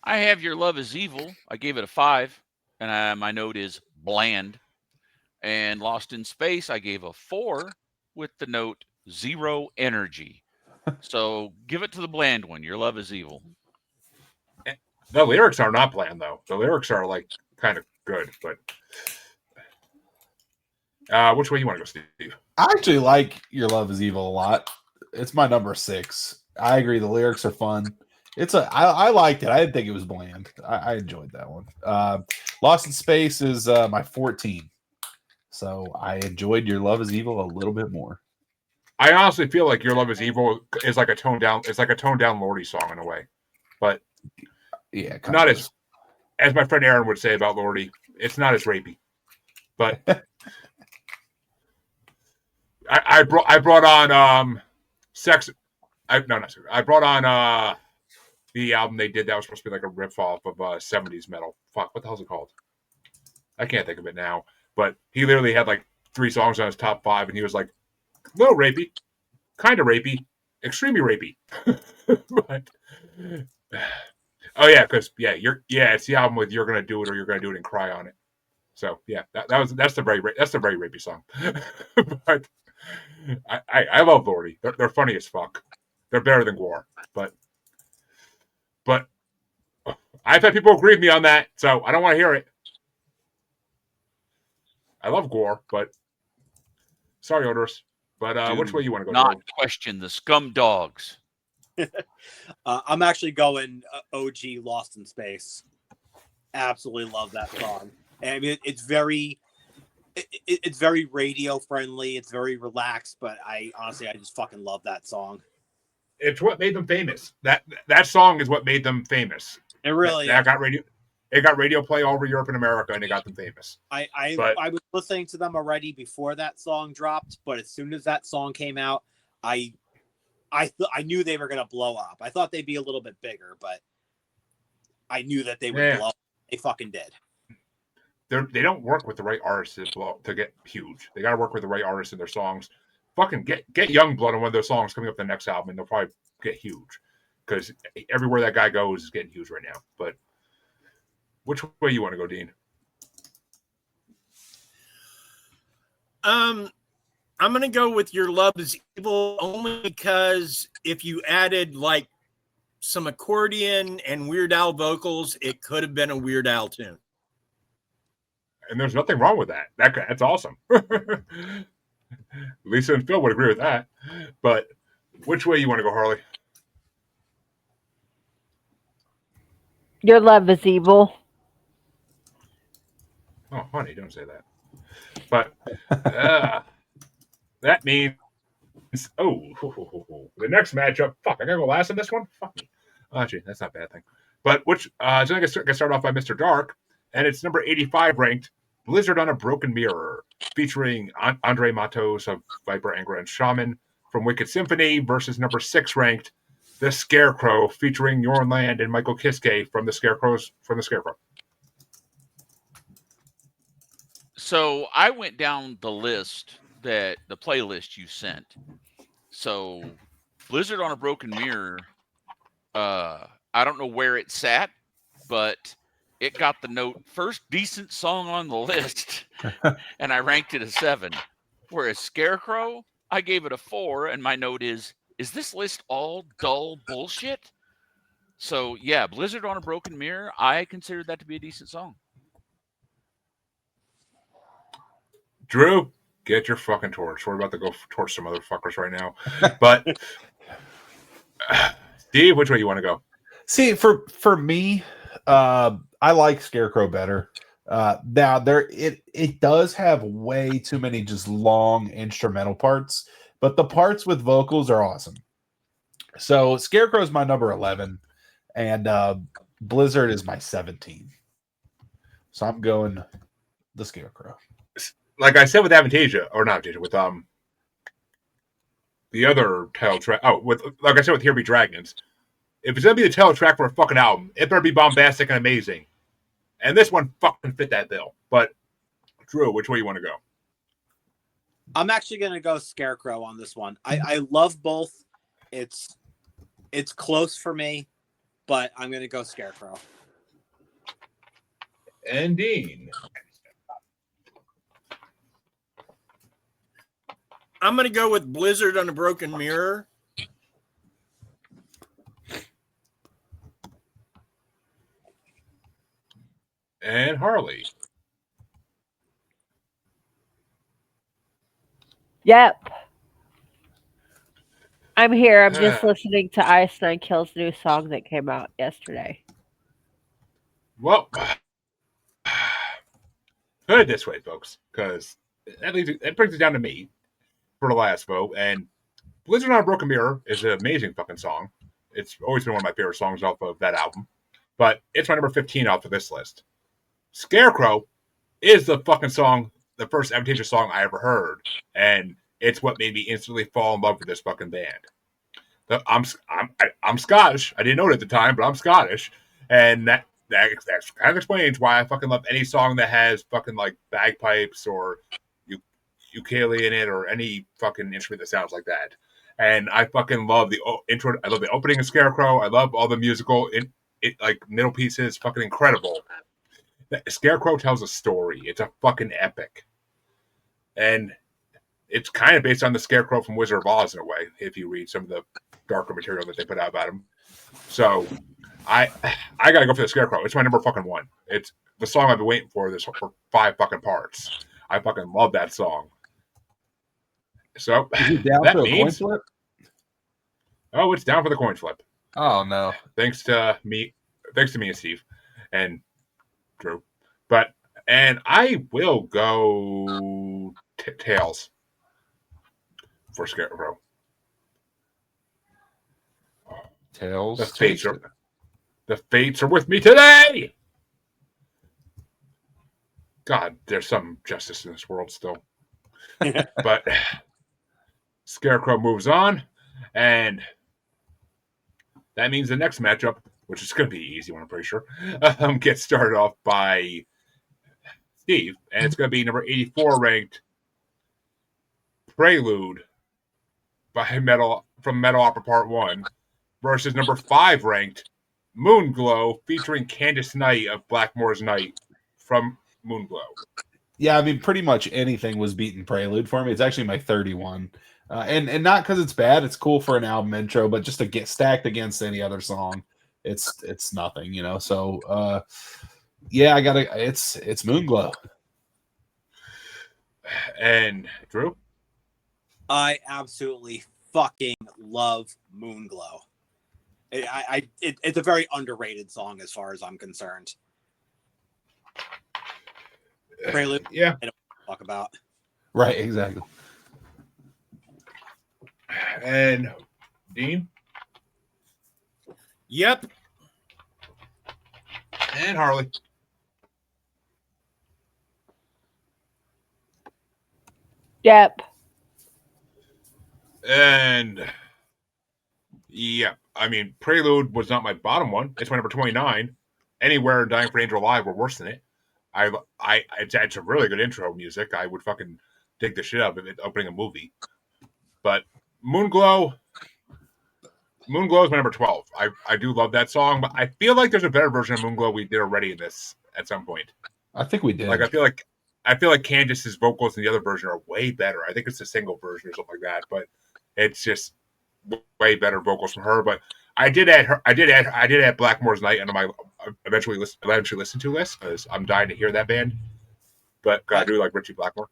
I have Your Love Is Evil. I gave it a 5, and my note is bland. And Lost in Space, I gave a 4 with the note 0 energy. So give it to the bland one. Your Love Is Evil. The lyrics are not bland though. The lyrics are like kind of good, but which way you want to go, Steve? I actually like Your Love Is Evil a lot. It's my number 6. I agree. The lyrics are fun. I liked it. I didn't think it was bland. I enjoyed that one. Lost in Space is my 14. So I enjoyed Your Love Is Evil a little bit more. I honestly feel like Your Love Is Evil is like a toned down. It's like a toned down Lordy song in a way, but yeah, not as my friend Aaron would say about Lordy. It's not as rapey, but I brought on sex. I brought on the album they did that was supposed to be like a riff off of 70s metal. Fuck, what the hell's it called? I can't think of it now, but he literally had like 3 songs on his top 5, and he was like, little rapey, kind of rapey, extremely rapey. But, oh yeah, because it's the album with "You're Gonna Do It" or "You're Gonna Do It and Cry on It." So yeah, that's the very rapey song. But I love Lordy. They're funny as fuck. They're better than Gore, but I've had people agree with me on that, so I don't want to hear it. I love Gore, but sorry, Odorous. But which way you want to go? Not Joe? question the scum dogs. I'm actually going OG Lost in Space. Absolutely love that song. I mean, it's very radio friendly. It's very relaxed, but I just fucking love that song. It's what made them famous. That song is what made them famous. It really that got radio. It got radio play all over Europe and America, and it got them famous. I was listening to them already before that song dropped, but as soon as that song came out, I knew they were gonna blow up. I thought they'd be a little bit bigger, but I knew that they would blow up. They fucking did. They don't work with the right artists to get huge. They got to work with the right artists in their songs. Fucking get Youngblood on one of those songs coming up the next album, and they'll probably get huge. Because everywhere that guy goes is getting huge right now. But which way you want to go, Dean? I'm gonna go with Your Love Is Evil only because if you added like some accordion and Weird Al vocals, it could have been a Weird Al tune. And there's nothing wrong with that. That's awesome. Lisa and Phil would agree with that. But which way you want to go, Harley? Your Love Is Evil. Oh, honey, don't say that. But that means the next matchup. Fuck, I gotta go last in this one. Fuck me. Actually, that's not a bad thing. But so I'm gonna start off by Mr. Dark, and it's number 85 ranked. Blizzard on a Broken Mirror, featuring Andre Matos of Viper, Angra, and Shaman from Wicked Symphony versus number 6 ranked The Scarecrow, featuring Jorn Land and Michael Kiske from the Scarecrow. So I went down the list the playlist you sent. So Blizzard on a Broken Mirror, I don't know where it sat, but it got the note first decent song on the list, and I ranked it a 7. Whereas Scarecrow, I gave it a 4, and my note is this list all dull bullshit? So yeah, Blizzard on a Broken Mirror, I considered that to be a decent song. Drew, get your fucking torch. We're about to go torch some motherfuckers right now. But Steve, which way you want to go? See, for me, I like Scarecrow better. Now it does have way too many just long instrumental parts, but the parts with vocals are awesome. So Scarecrow is my number 11, and Blizzard is my 17. So I'm going the Scarecrow. Like I said with Avantasia, or not Avantasia, with the other title track. Oh, like I said with Here Be Dragons. If it's gonna be the title track for a fucking album, it better be bombastic and amazing. And this one fucking fit that bill. But Drew, which way you want to go? I'm actually gonna go Scarecrow on this one. I love both. It's close for me, but I'm gonna go Scarecrow. And Dean. I'm going to go with Blizzard on a Broken Mirror. And Harley. Yep. I'm here. I'm just listening to Ice Kill's new song that came out yesterday. Well, put it this way, folks, because that brings it down to me for the last vote. And Blizzard on a Broken Mirror is an amazing fucking song. It's always been one of my favorite songs off of that album. But it's my number 15 off of this list. Scarecrow is the fucking song, the first Avantasia song I ever heard. And it's what made me instantly fall in love with this fucking band. I'm Scottish. I didn't know it at the time, but I'm Scottish. And that kind of explains why I fucking love any song that has fucking like bagpipes or ukulele in it or any fucking instrument that sounds like that. And I fucking love the intro. I love the opening of Scarecrow. I love all the musical like middle pieces. Fucking incredible. Scarecrow tells a story. It's a fucking epic. And it's kind of based on the Scarecrow from Wizard of Oz in a way, if you read some of the darker material that they put out about him. So I gotta go for the Scarecrow. It's my number fucking one. It's the song I've been waiting for for 5 fucking parts. I fucking love that song. So Is he down that for a coin means, flip? oh, it's down for the coin flip. Oh no! Thanks to me and Steve and Drew. And I will go Tails for Scarecrow. Tails. The fates are with me today. God, there's some justice in this world still. But Scarecrow moves on, and that means the next matchup, which is going to be an easy one, I'm pretty sure, gets started off by Steve, and it's going to be number 84 ranked Prelude from Metal Opera Part 1 versus number 5 ranked Moonglow featuring Candace Knight of Blackmore's Night from Moonglow. Yeah, I mean, pretty much anything was beating Prelude for me. It's actually my 31. And not because it's bad. It's cool for an album intro, but just to get stacked against any other song, it's nothing, you know. So yeah, it's Moonglow. And Drew? I absolutely fucking love Moonglow. It's a very underrated song as far as I'm concerned. Prelude, yeah, I don't talk about. Right, exactly. And Dean? Yep. And Harley. Yep. And yeah, I mean, Prelude was not my bottom one. It's my number 29. Anywhere and Dying for Angel Alive were worse than it. It's a really good intro music. I would fucking dig the shit out of it opening a movie. But Moonglow is my number 12. I do love that song, but I feel like there's a better version of Moonglow we did already in this at some point. I think we did. Like I feel like Candace's vocals in the other version are way better. I think it's a single version or something like that, but it's just way better vocals from her. But I did add Blackmore's Night under my eventually listen to list because I'm dying to hear that band. But I do like Richie Blackmore.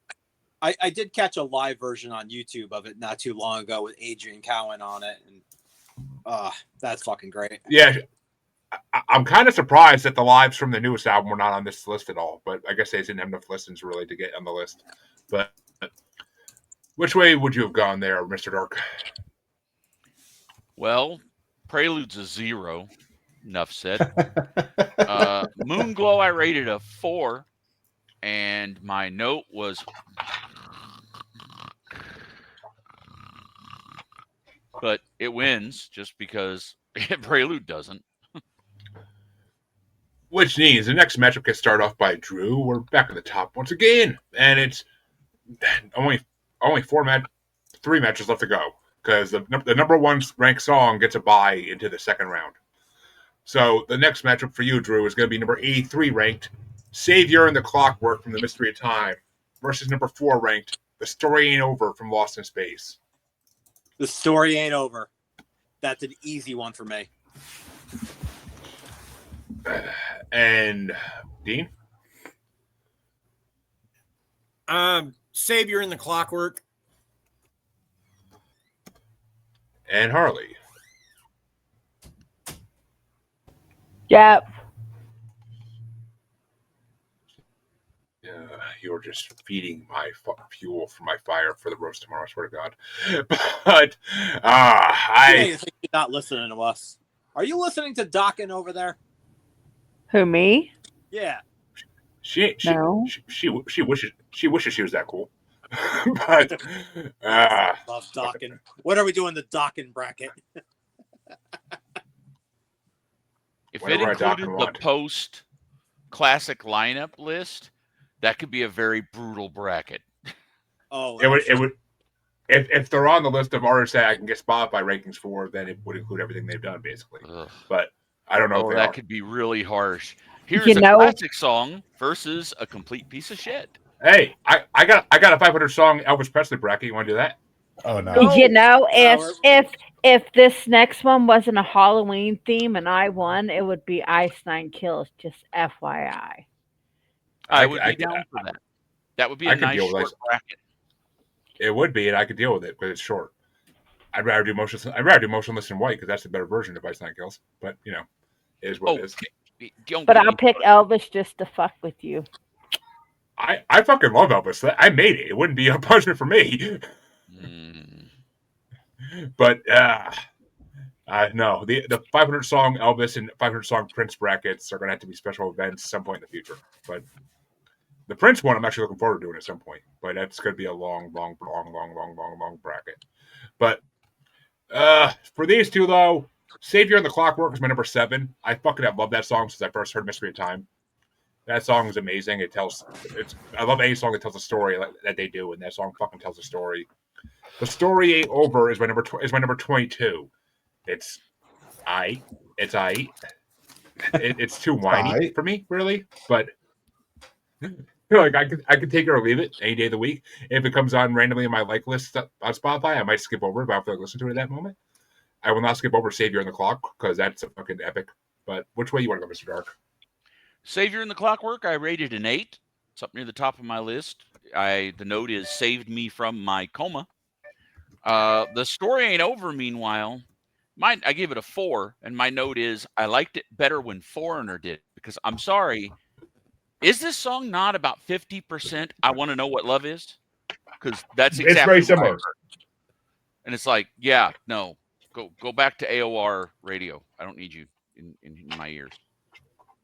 I did catch a live version on YouTube of it not too long ago with Adrian Cowan on it, and that's fucking great. Yeah, I'm kind of surprised that the lives from the newest album were not on this list at all. But I guess they didn't have enough listens really to get on the list. But which way would you have gone there, Mr. Dark? Well, Prelude's a 0. Enough said. Moonglow, I rated a 4, and my note was, but it wins just because Prelude doesn't. Which means the next matchup gets started off by Drew. We're back at the top once again, and it's only 3 matches left to go because the number 1 ranked song gets a bye into the second round. So the next matchup for you, Drew, is going to be number 83 ranked Savior and the Clockwork from The Mystery of Time versus number 4 ranked The Story Ain't Over from Lost in Space. The Story Ain't Over. That's an easy one for me. And Dean? Savior and the Clockwork. And Harley? Yep. You're just feeding my fuel for my fire for the roast tomorrow, I swear to God. But You think you're not listening to us. Are you listening to Dockin over there? Who, me? Yeah. No. She wishes she was that cool. But Love Dockin. What are we doing the Dockin bracket? if it Whatever I dock included and the want. post classic lineup list, that could be a very brutal bracket. Oh, It would. If they're on the list of artists that I can get Spotify rankings for, then it would include everything they've done, basically. Ugh. But I don't know if Oh, they that are. could be really harsh. Here's You a know- classic song versus a complete piece of shit. Hey, I got a 500 song Elvis Presley bracket. You want to do that? Oh no. No. You know, we're- if this next one wasn't a Halloween theme and I won, it would be Ice Nine Kills. Just FYI. I would be I down for that. That would be I a could nice deal with short bracket. It would be, and I could deal with it because it's short. I'd rather do Motionless in White because that's the better version of Ice Nine Kills. But it is what it is. Don't But get I'll me pick Elvis just to fuck with you. I fucking love Elvis. I made it. It wouldn't be a punishment for me. Mm. But no, the 500 song Elvis and 500 song Prince brackets are going to have to be special events at some point in the future. But the Prince one, I'm actually looking forward to doing at some point. But that's going to be a long bracket. But for these two though, Savior and the Clockwork is my number 7. I fucking have loved that song since I first heard Mystery of Time. That song is amazing. I love any song that tells a story that they do, and that song fucking tells a story. The Story Ain't Over is my number 22. It's I. It's it's too whiny for me, really. But like I could take it or leave it any day of the week. If it comes on randomly in my like list on Spotify, I might skip over it, but I feel like listening to it at that moment. I will not skip over Savior and the Clock because that's a fucking epic. But which way you want to go, Mr. Dark? Savior and the Clockwork, I rated an 8. It's up near the top of my list. The note is saved me from my coma. The Story Ain't Over, meanwhile, I gave it a 4, and my note is I liked it better when Foreigner did, because I'm sorry, is this song not about 50% I Want to Know What Love Is? Because that's exactly It's very what I similar. heard. And it's like, yeah, no, go back to AOR radio. I don't need you in my ears.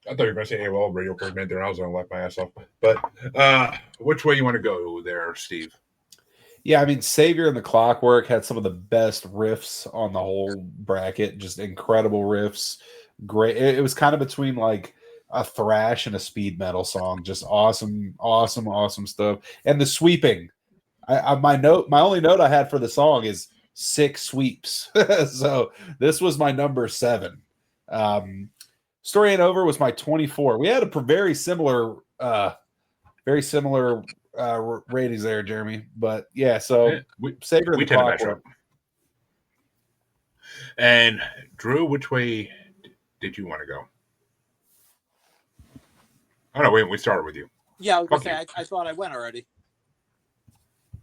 I thought you were going to say AOL radio for a minute there. I was going to laugh my ass off. But which way you want to go there, Steve? Yeah, I mean, Savior and the Clockwork had some of the best riffs on the whole bracket. Just incredible riffs. Great. It was kind of between like a thrash and a speed metal song. Just awesome stuff. And the sweeping. My only note I had for the song is 6 sweeps. So this was my number 7. Story Ain't Over was my 24. We had a very similar ratings there, Jeremy. But yeah, so Savior and the Clockwork. And Drew, which way did you want to go? Oh no, we started with you. Yeah, I was gonna say I thought I went already.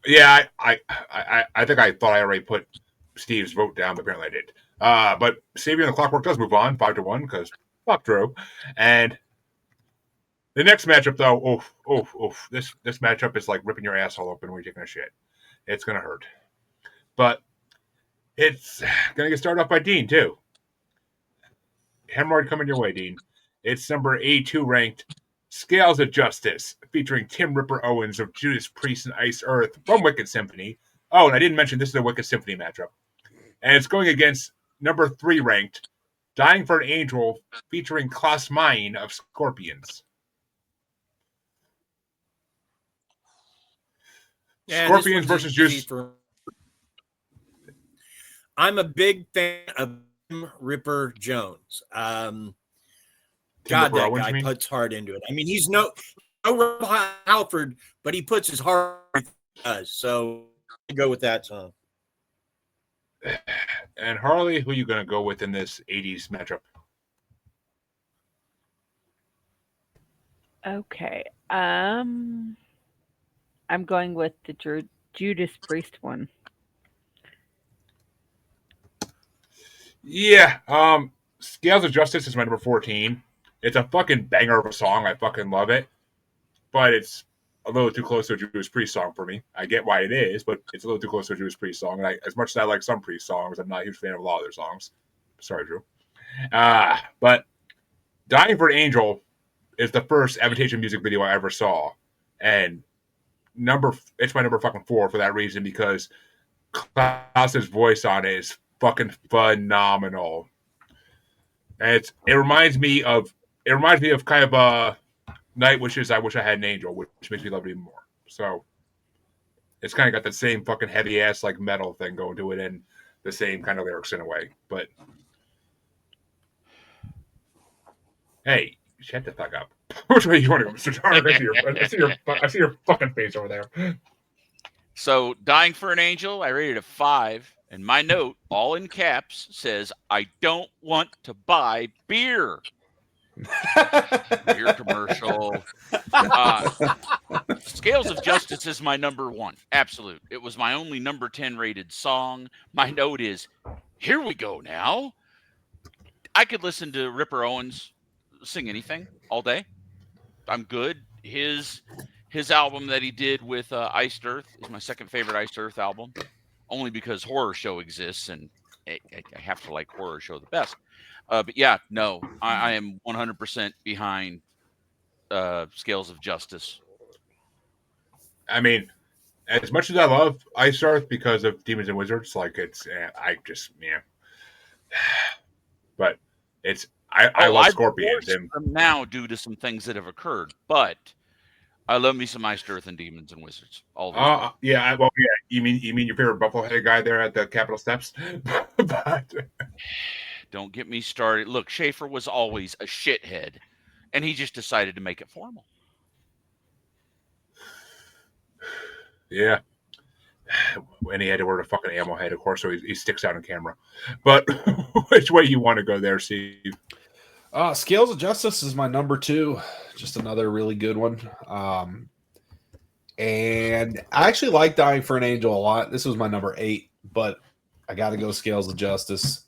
Yeah, I think I thought I already put Steve's vote down, but apparently I did. But Savior and the Clockwork does move on 5-1 because fuck Drew. And the next matchup, though, this matchup is like ripping your asshole open when you're taking a shit. It's gonna hurt, but it's gonna get started off by Dean too. Hemorrhoid coming your way, Dean. It's number 82 ranked. Scales of Justice, featuring Tim Ripper Owens of Judas Priest and Ice Earth from Wicked Symphony. Oh, and I didn't mention this is a Wicked Symphony matchup. And it's going against number 3 ranked, Dying for an Angel, featuring Klaus Meine of Scorpions. Yeah, Scorpions versus Judas. I'm a big fan of Tim Ripper Jones. God, that guy puts heart into it. I mean, he's no Rob Halford, but he puts his heart into it. Does. So I go with that song. And Harley, who are you going to go with in this 80s matchup? Okay. I'm going with the Judas Priest one. Yeah. Scales of Justice is my number 14. It's a fucking banger of a song. I fucking love it. But it's a little too close to a Judas Priest song for me. I get why it is, but it's a little too close to a Judas Priest song. And as much as I like some Priest songs, I'm not a huge fan of a lot of their songs. Sorry, Drew. But Dying for an Angel is the first Avitation music video I ever saw. And it's my number fucking 4 for that reason, because Klaus's voice on it is fucking phenomenal. And it reminds me of kind of Night Wishes. I wish I had an angel, which makes me love it even more. So it's kind of got the same fucking heavy ass like metal thing going to it, and the same kind of lyrics in a way. But hey, shut the fuck up. Which way you want to go, Mr. Tark? I see your fucking face over there. So, Dying for an Angel, I rated a 5, and my note, all in caps, says, I don't want to buy beer. Beer commercial. Scales of Justice is my number 1. Absolute. It was my only number 10 rated song. My note is, here we go now. I could listen to Ripper Owens sing anything all day. I'm good. His album that he did with Iced Earth is my second favorite Iced Earth album, only because Horror Show exists, and I have to like Horror Show the best. But yeah, no, I am 100% behind Scales of Justice. I mean, as much as I love Iced Earth because of Demons and Wizards, like but it's I love Scorpions them now due to some things that have occurred, but I love me some Iced Earth and Demons and Wizards. Yeah. You mean your favorite buffalo-headed guy there at the Capitol Steps? But don't get me started. Look, Schaefer was always a shithead, and he just decided to make it formal. Yeah. And he had to wear a fucking ammo head, of course, so he sticks out on camera. But which way you want to go there, Steve? Scales of Justice is my number 2. Just another really good one. And I actually like Dying for an Angel a lot. This was my number 8, but I got to go Scales of Justice.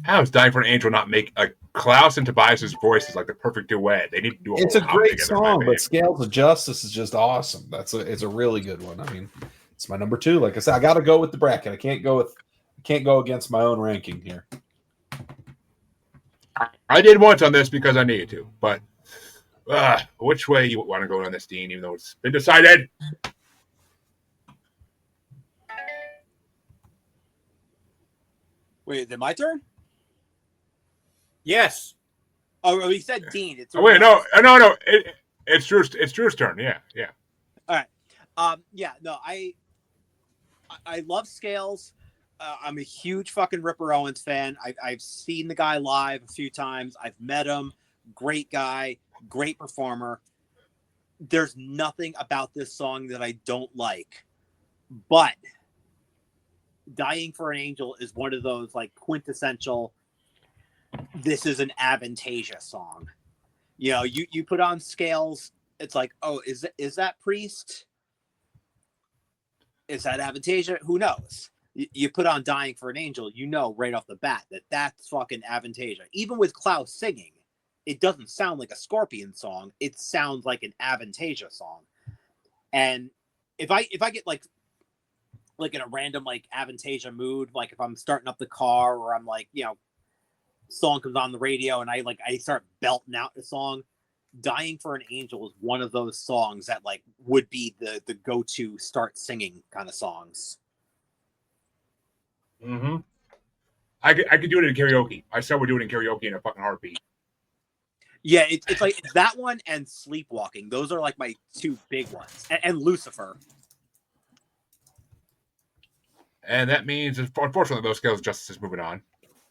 How is Dying for an Angel not make Klaus and Tobias's voice is like the perfect duet? They need to do It's a great song, but Scales of Justice is just awesome. It's a really good one. I mean, it's my number 2. Like I said, I got to go with the bracket. I can't go against my own ranking here. I did once on this because I needed to, but which way you want to go on this, Dean? Even though it's been decided. Wait, is it my turn? Yes. Oh, he said Dean. It's no. It's Drew's turn. Yeah. All right. No, I love Scales. I'm a huge fucking Ripper Owens fan. I've seen the guy live a few times. I've met him. Great guy, great performer. There's nothing about this song that I don't like. But Dying for an Angel is one of those like quintessential, this is an Avantasia song. You know, you put on Scales, it's like, oh, is that Priest? Is that Avantasia? Who knows? You put on Dying for an Angel, you know right off the bat that that's fucking Avantasia. Even with Klaus singing, it doesn't sound like a Scorpion song. It sounds like an Avantasia song. And if I get like in a random like Avantasia mood, like if I'm starting up the car or I'm like, you know, song comes on the radio and I start belting out the song, Dying for an Angel is one of those songs that like would be the go-to start singing kind of songs. Mm-hmm. I could do it in karaoke. I said we're doing it in karaoke in a fucking heartbeat. Yeah, it's like it's that one and Sleepwalking. Those are like my 2 big ones. And Lucifer. And that means, unfortunately, those Scales of Justice is moving on.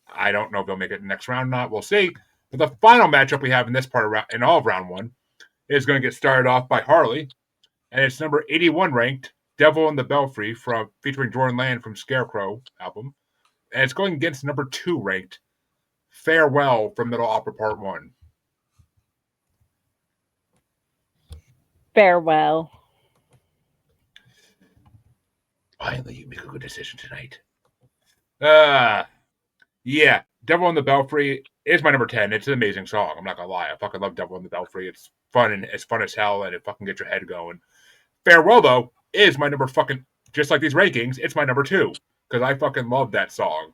I don't know if they'll make it in the next round or not. We'll see. But the final matchup we have in this part of in all of round 1 is going to get started off by Harley, and it's number 81 ranked Devil in the Belfry featuring Jordan Land from Scarecrow album, and it's going against number 2 ranked Farewell from Middle Opera Part 1. Farewell. Finally, you make a good decision tonight. Yeah, Devil in the Belfry is my number 10. It's an amazing song. I'm not gonna lie. I fucking love Devil in the Belfry. It's fun and it's fun as hell, and it fucking gets your head going. Farewell, though, is my number fucking, just like these rankings, it's my number 2. Because I fucking love that song.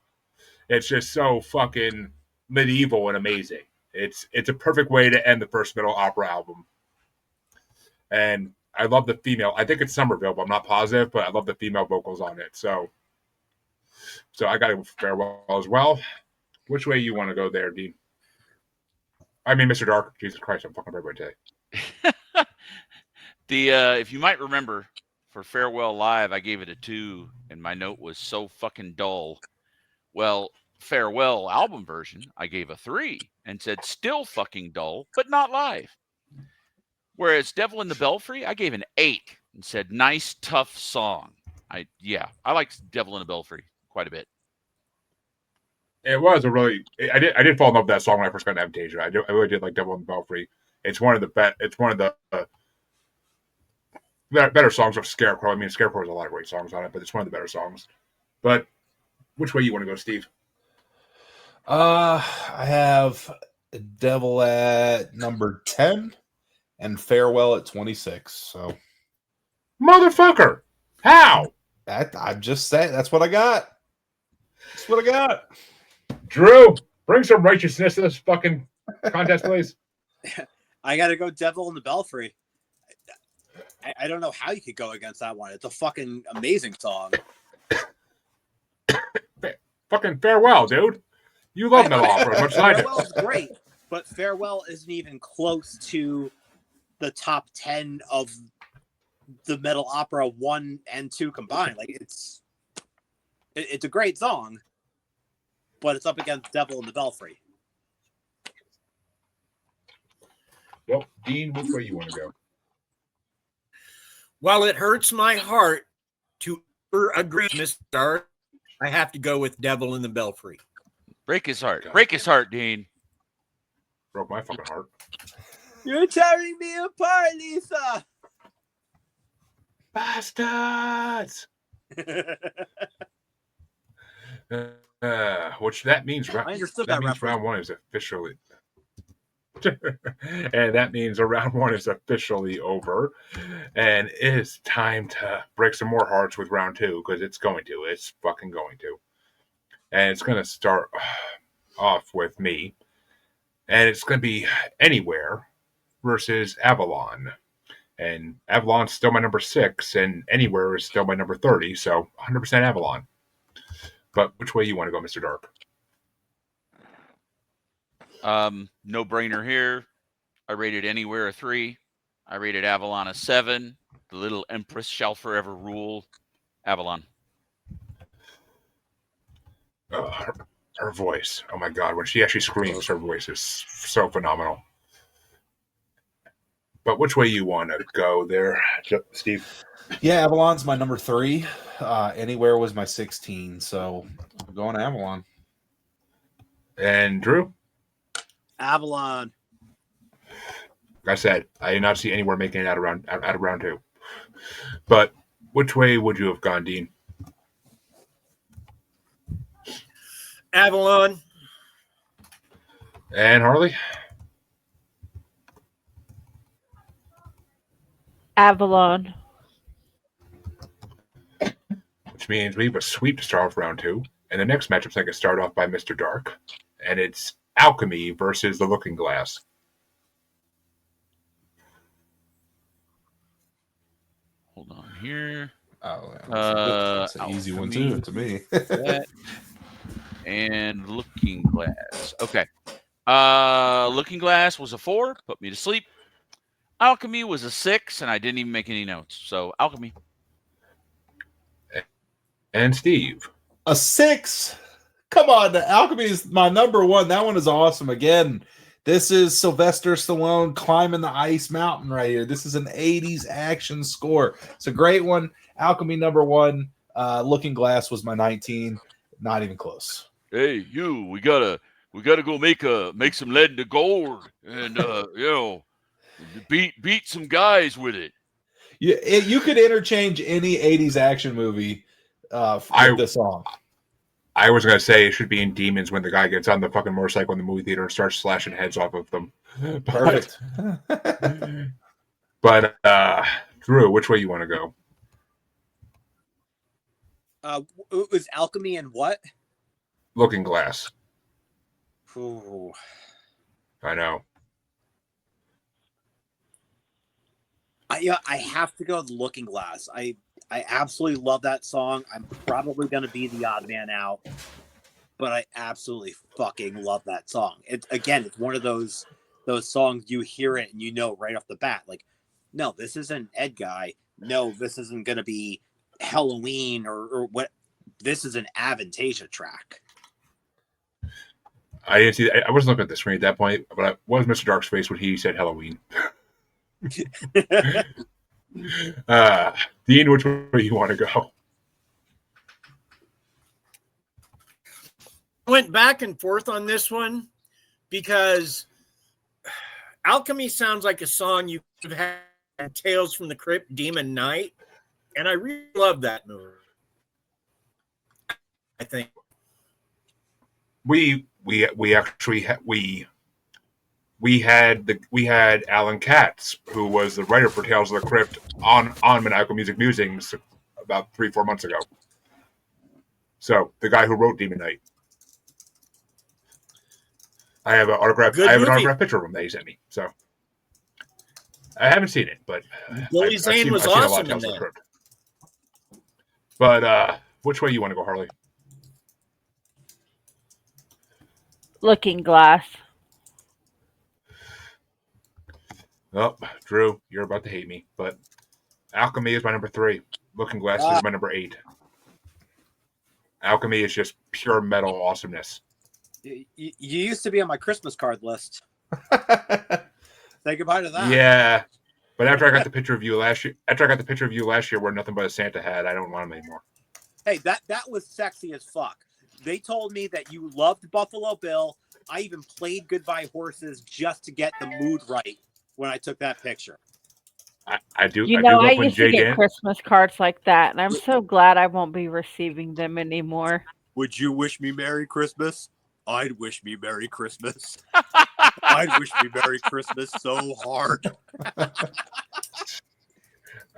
It's just so fucking medieval and amazing. It's a perfect way to end the first Middle Opera album. And I love the female. I think it's Somerville, but I'm not positive. But I love the female vocals on it. So I got to go for Farewell as well. Which way you want to go there, Dean? I mean, Mr. Dark. Jesus Christ, I'm fucking everybody today. If you might remember, for Farewell Live, I gave it a 2, and my note was so fucking dull. Well, Farewell album version, I gave a 3 and said still fucking dull, but not live. Whereas Devil in the Belfry, I gave an 8 and said nice, tough song. I like Devil in the Belfry quite a bit. It was a really. I did fall in love with that song when I first got into Amnesia. I really did like Devil in the Belfry. It's one of the It's one of the better songs of Scarecrow. I mean, Scarecrow has a lot of great songs on it, but it's one of the better songs. But which way you want to go, Steve? I have Devil at number 10 and Farewell at 26. So, Motherfucker! How? I'm just saying, that's what I got. That's what I got. Drew, bring some righteousness to this fucking contest, please. I got to go Devil in the Belfry. I don't know how you could go against that one. It's a fucking amazing song. Fucking Farewell, dude. You love metal opera as much as I do. Farewell is great, but Farewell isn't even close to the top 10 of the metal opera 1 and 2 combined. Like it's a great song, but it's up against Devil in the Belfry. Well, Dean, which way you want to go? While it hurts my heart to agree, Mr. Dark, I have to go with Devil in the Belfry. Break his heart. Break his heart, Dean. Broke my fucking heart. You're tearing me apart, Lisa. Bastards! Which that means I understood that reference. round 1 is officially. And that means round 1 is officially over, and it's time to break some more hearts with round 2 because it's fucking going to, and it's going to start off with me, and it's going to be Anywhere versus Avalon, and Avalon's still my number 6, and Anywhere is still my number 30, so 100% Avalon. But which way you want to go, Mr. Dark? No brainer here. I rated Anywhere a 3. I rated Avalon a 7. The Little Empress Shall Forever Rule. Avalon. Her voice. Oh my God. When she actually screams, her voice is so phenomenal. But which way you want to go there, Steve? Yeah, Avalon's my number 3. Anywhere was my 16. So I'm going Avalon. And Drew? Avalon. Like I said, I did not see Anywhere making it out of round 2. But which way would you have gone, Dean? Avalon. And Harley? Avalon. Which means we have a sweep to start off round 2. And the next matchup's going to start off by Mr. Dark. And it's Alchemy versus The Looking Glass. Hold on here. Oh, that's an easy one too to me. And Looking Glass. Okay. Looking Glass was a 4. Put me to sleep. Alchemy was a 6, and I didn't even make any notes. So Alchemy. And Steve. A 6. Come on, Alchemy is my number 1. That one is awesome. Again, this is Sylvester Stallone climbing the ice mountain right here. This is an 80s action score. It's a great one. Alchemy number 1. Looking Glass was my 19. Not even close. Hey, we gotta go make some lead into gold, and beat some guys with it. You could interchange any 80s action movie with this song. I was going to say it should be in Demons when the guy gets on the fucking motorcycle in the movie theater and starts slashing heads off of them. Perfect. But Drew, which way you want to go? It was Alchemy and what? Looking Glass. Ooh. I know. I have to go with Looking Glass. I absolutely love that song. I'm probably going to be the odd man out. but I absolutely fucking love that song. It's one of those songs you hear it and you know right off the bat, like, no, this isn't Ed Guy. No, this isn't going to be Halloween or what. This is an Avantasia track. I didn't see. I wasn't looking at the screen at that point, but what was Mr. Dark's face when he said Halloween? Dean, which way you want to go? I went back and forth on this one because Alchemy sounds like a song you could have had Tales from the Crypt, Demon Knight, and I really love that movie. I think we actually had Alan Katz, who was the writer for Tales of the Crypt, on Maniacal Music Musings about 3-4 months ago. So the guy who wrote Demon Knight. I have an autograph picture of him that he sent me. So I haven't seen it, but Billy Zane was awesome in that. But which way you want to go, Harley? Looking Glass. Oh, Drew, you're about to hate me, but Alchemy is my number 3. Looking Glass is my number 8. Alchemy is just pure metal awesomeness. You used to be on my Christmas card list. Say goodbye to that. Yeah, but after I got the picture of you last year, where nothing but a Santa hat, I don't want him anymore. Hey, that was sexy as fuck. They told me that you loved Buffalo Bill. I even played Goodbye Horses just to get the mood right when I took that picture. I do. I used to get Christmas cards like that, and I'm so glad I won't be receiving them anymore. Would you wish me Merry Christmas? I'd wish me Merry Christmas. I'd wish me Merry Christmas so hard.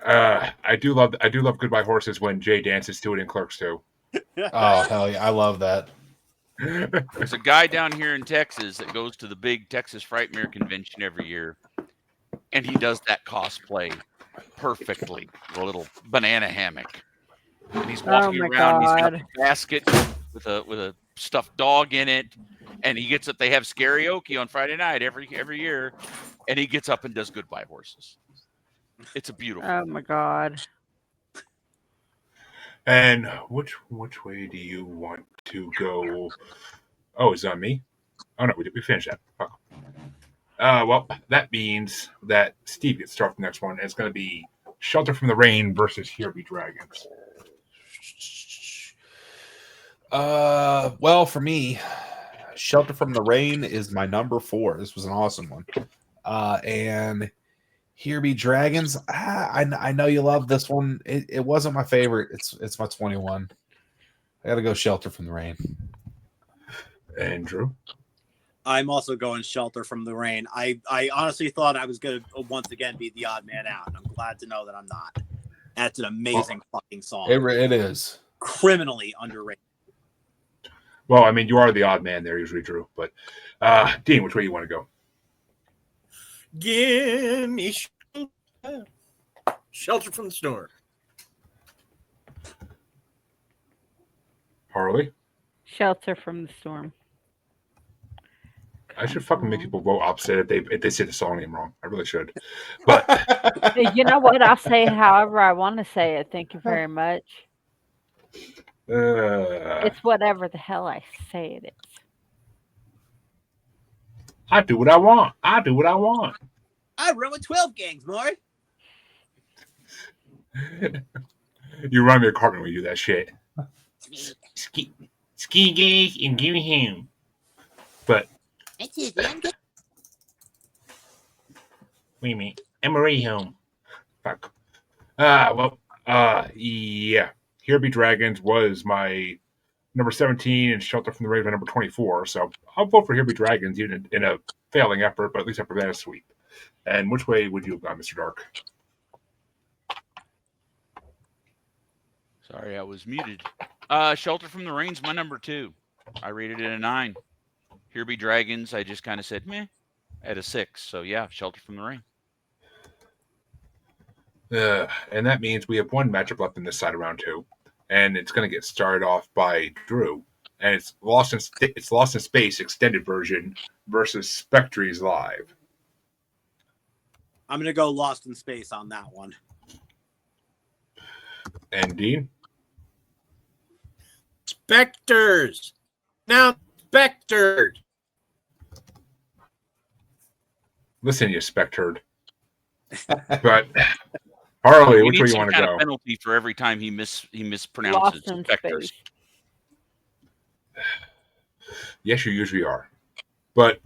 I do love Goodbye Horses when Jay dances to it in Clerks 2. Oh hell yeah, I love that. There's a guy down here in Texas that goes to the big Texas Frightmare convention every year, and he does that cosplay perfectly. The little banana hammock, and he's walking around. He's got a basket with a stuffed dog in it, and he gets up. They have karaoke on Friday night every year, and he gets up and does Goodbye Horses. It's a beautiful. Oh my god. And which way do you want to go? Oh, is it on me? Oh no, we finished that. Fuck. Well, that means that Steve gets to start the next one. And it's going to be Shelter from the Rain versus Here Be Dragons. Well, for me, Shelter from the Rain is my number 4. This was an awesome one. And Here Be Dragons. I know you love this one. It wasn't my favorite. It's my 21. I got to go Shelter from the Rain. Andrew? I'm also going Shelter from the Rain. I honestly thought I was going to once again be the odd man out. And I'm glad to know that I'm not. That's an amazing fucking song. It is. Criminally underrated. Well, I mean, you are the odd man there usually, Drew. But Dean, which way you want to go? Give me Shelter from the Storm. Harley? Shelter from the Storm. I should fucking make people vote opposite if they say the song name wrong. I really should. But you know what? I'll say it however I want to say it. Thank you very much. It's whatever the hell I say it is. I do what I want. I do what I want. I run with 12 gangs, boy. You remind me of Cartman when you do that shit. Ski gangs and give him. But wait a minute. I'm already home. Fuck. Yeah. Here Be Dragons was my number 17 and Shelter from the Rain my number 24. So I'll vote for Here Be Dragons even in a failing effort, but at least I prevent a sweep. And which way would you have gone, Mr. Dark? Sorry, I was muted. Shelter from the Rain's my number 2. I rated it a 9. Here Be Dragons, I just kind of said meh at a 6. So yeah, Shelter from the Rain. And that means we have one matchup left in this side of round 2. And it's going to get started off by Drew. and it's Lost in Space extended version versus Spectre's Live. I'm gonna go Lost in Space on that one. And Dean? Specters. Now, Specters. Listen, you Spectred. But Harley, We which need way you some want to kind go? of penalty for every time he mispronounces Lost in Spectres. Space. Yes, you usually are. But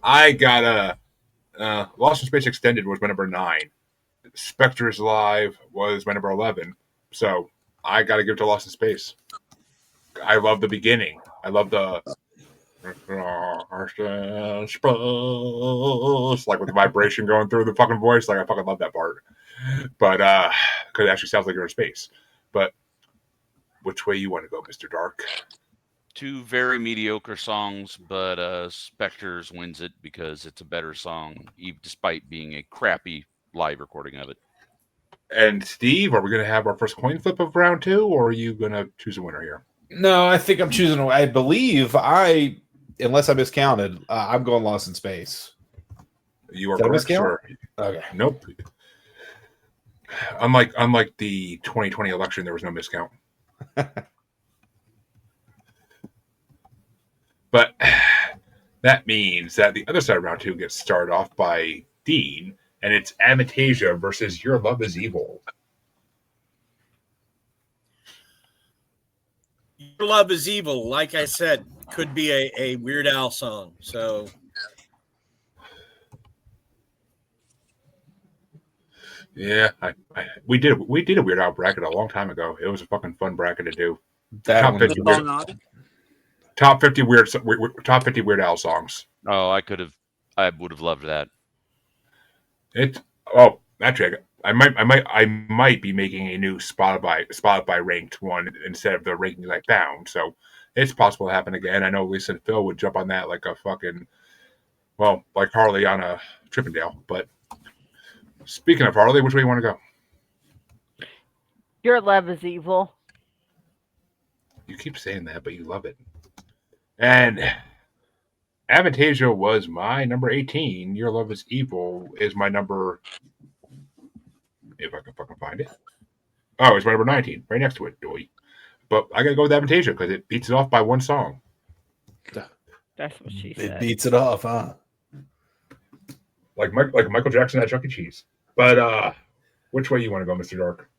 I got Lost in Space Extended was my number 9. Spectre's Live was my number 11. So I got to give it to Lost in Space. I love the beginning. I love the like with the vibration going through the fucking voice. Like I fucking love that part. But because it actually sounds like you're in space. But which way you want to go, Mr. Dark? 2 very mediocre songs, but Spectres wins it because it's a better song, despite being a crappy live recording of it. And Steve, are we going to have our first coin flip of round 2, or are you going to choose a winner here? No, I think I'm choosing. I believe unless I miscounted, I'm going Lost in Space. You are Did I correct, miscount? sir. Okay. Nope. Unlike the 2020 election, there was no miscount. But that means that the other side of round 2 gets started off by Dean, and it's Avantasia versus Your Love Is Evil. Your Love Is Evil, like I said, could be a Weird Al song. So yeah, we did a Weird Al bracket a long time ago. It was a fucking fun bracket to do. That Top one 50 was- Top 50 Weird Al songs. Oh, I would have loved that. Actually, I might be making a new Spotify ranked one instead of the rankings I found. So it's possible to happen again. I know Lisa and Phil would jump on that like a fucking, well, like Harley on a Chippendale. But speaking of Harley, which way you want to go? Your Love Is Evil. You keep saying that, but you love it. And Avantasia was my number 18. Your Love Is Evil is my number, if I can fucking find it. Oh, it's my number 19, right next to it, doy. But I gotta go with Avantasia because it beats it off by one song. That's what she It said. beats it off, huh? Like Michael Jackson at Chuck E. Cheese. But which way you want to go, Mr. Dark?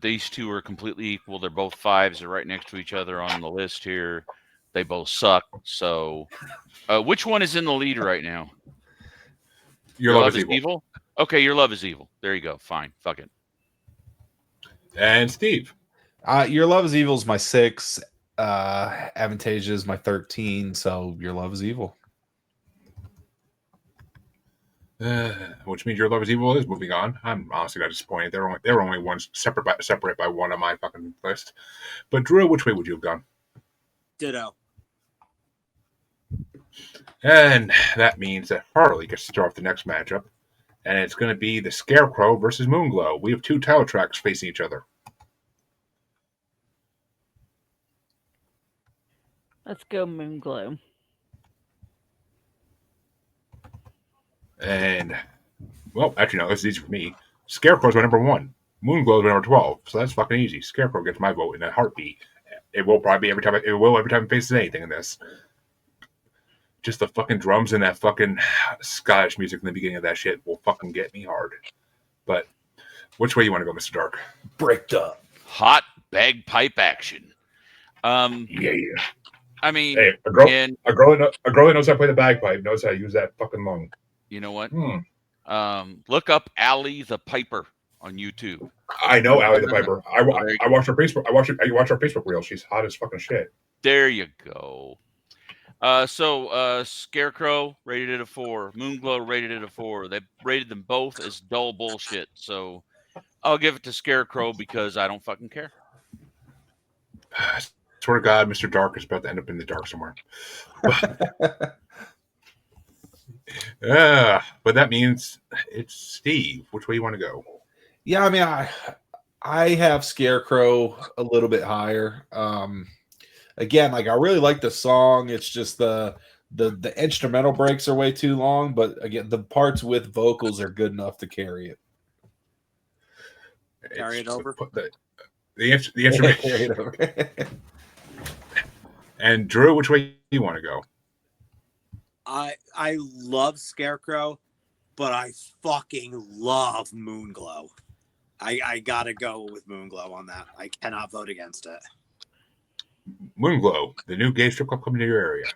These 2 are completely equal. They're both 5s. They're right next to each other on the list here. They both suck. So, which one is in the lead right now? Your Love Is Evil. Okay, Your Love Is Evil. There you go. Fine. Fuck it. And Steve. Your Love Is Evil is my 6. Avantasia is my 13. So Your Love Is Evil. Which means Your Love Is Evil is moving on. I'm honestly not disappointed. There were only ones separate by one on my fucking list. But Drew, which way would you have gone? Ditto. And that means that Harley gets to start off the next matchup, and it's going to be the Scarecrow versus Moonglow. We have 2 title tracks facing each other. Let's go Moonglow. And, well, actually, no, this is easy for me. Scarecrow's my number 1. Moonglow's my number 12. So that's fucking easy. Scarecrow gets my vote in a heartbeat. It will probably be every time it faces anything in this. Just the fucking drums and that fucking Scottish music in the beginning of that shit will fucking get me hard. But which way you want to go, Mr. Dark? Bricked up. Hot bagpipe action. Yeah. I mean, Hey, a girl that knows how to play the bagpipe knows how to use that fucking lung. You know what? Look up Allie the Piper on YouTube. I know Allie the Piper. I watch her Facebook. I watch her Facebook reel. She's hot as fucking shit. There you go. Scarecrow rated it a 4. Moonglow rated it a 4. They rated them both as dull bullshit. So I'll give it to Scarecrow because I don't fucking care. Swear to God, Mr. Dark is about to end up in the dark somewhere. But that means it's Steve. Which way you want to go? Yeah, I mean, I have Scarecrow a little bit higher. Again, like I really like the song. It's just the instrumental breaks are way too long, but again, the parts with vocals are good enough to carry it. Carry it over. The instrument. Carry it over. And Drew, which way do you want to go? I love Scarecrow, but I fucking love Moonglow. I gotta go with Moonglow on that. I cannot vote against it. Moonglow, the new gay strip club coming to your area.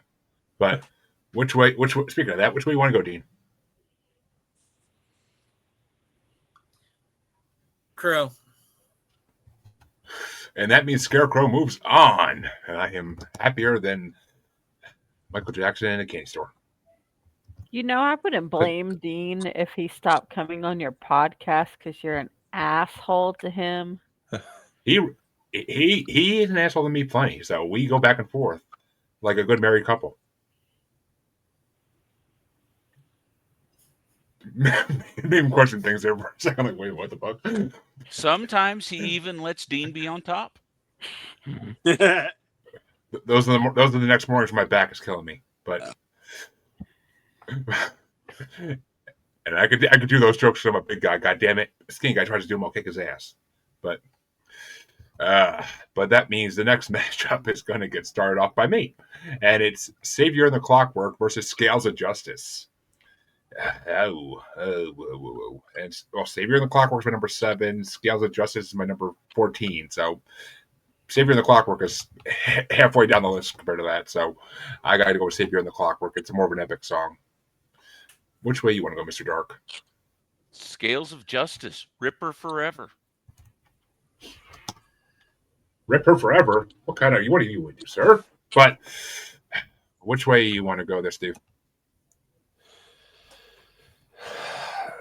But which way? Speaking of that, which way you want to go, Dean? Crow. And that means Scarecrow moves on. And I am happier than Michael Jackson in a candy store. You know, I wouldn't blame Dean if he stopped coming on your podcast because you're an asshole to him. He is an asshole to me plenty, so we go back and forth like a good married couple. Didn't even question things there for a second. Like, wait, what the fuck? Sometimes he even lets Dean be on top. Those are the next mornings my back is killing me. But and I could do those jokes because I'm a big guy. God damn it, skinny guy tries to do them, I'll kick his ass. But that means the next matchup is going to get started off by me, and it's Savior and the Clockwork versus Scales of Justice. And Savior and the Clockwork is my number 7. Scales of Justice is my number 14. So Savior and the Clockwork is halfway down the list compared to that. So I got to go with Savior and the Clockwork. It's more of an epic song. Which way you want to go, Mr. Dark? Scales of Justice, Ripper Forever. Rip her forever? What do you would do, sir? But which way you want to go there, Steve?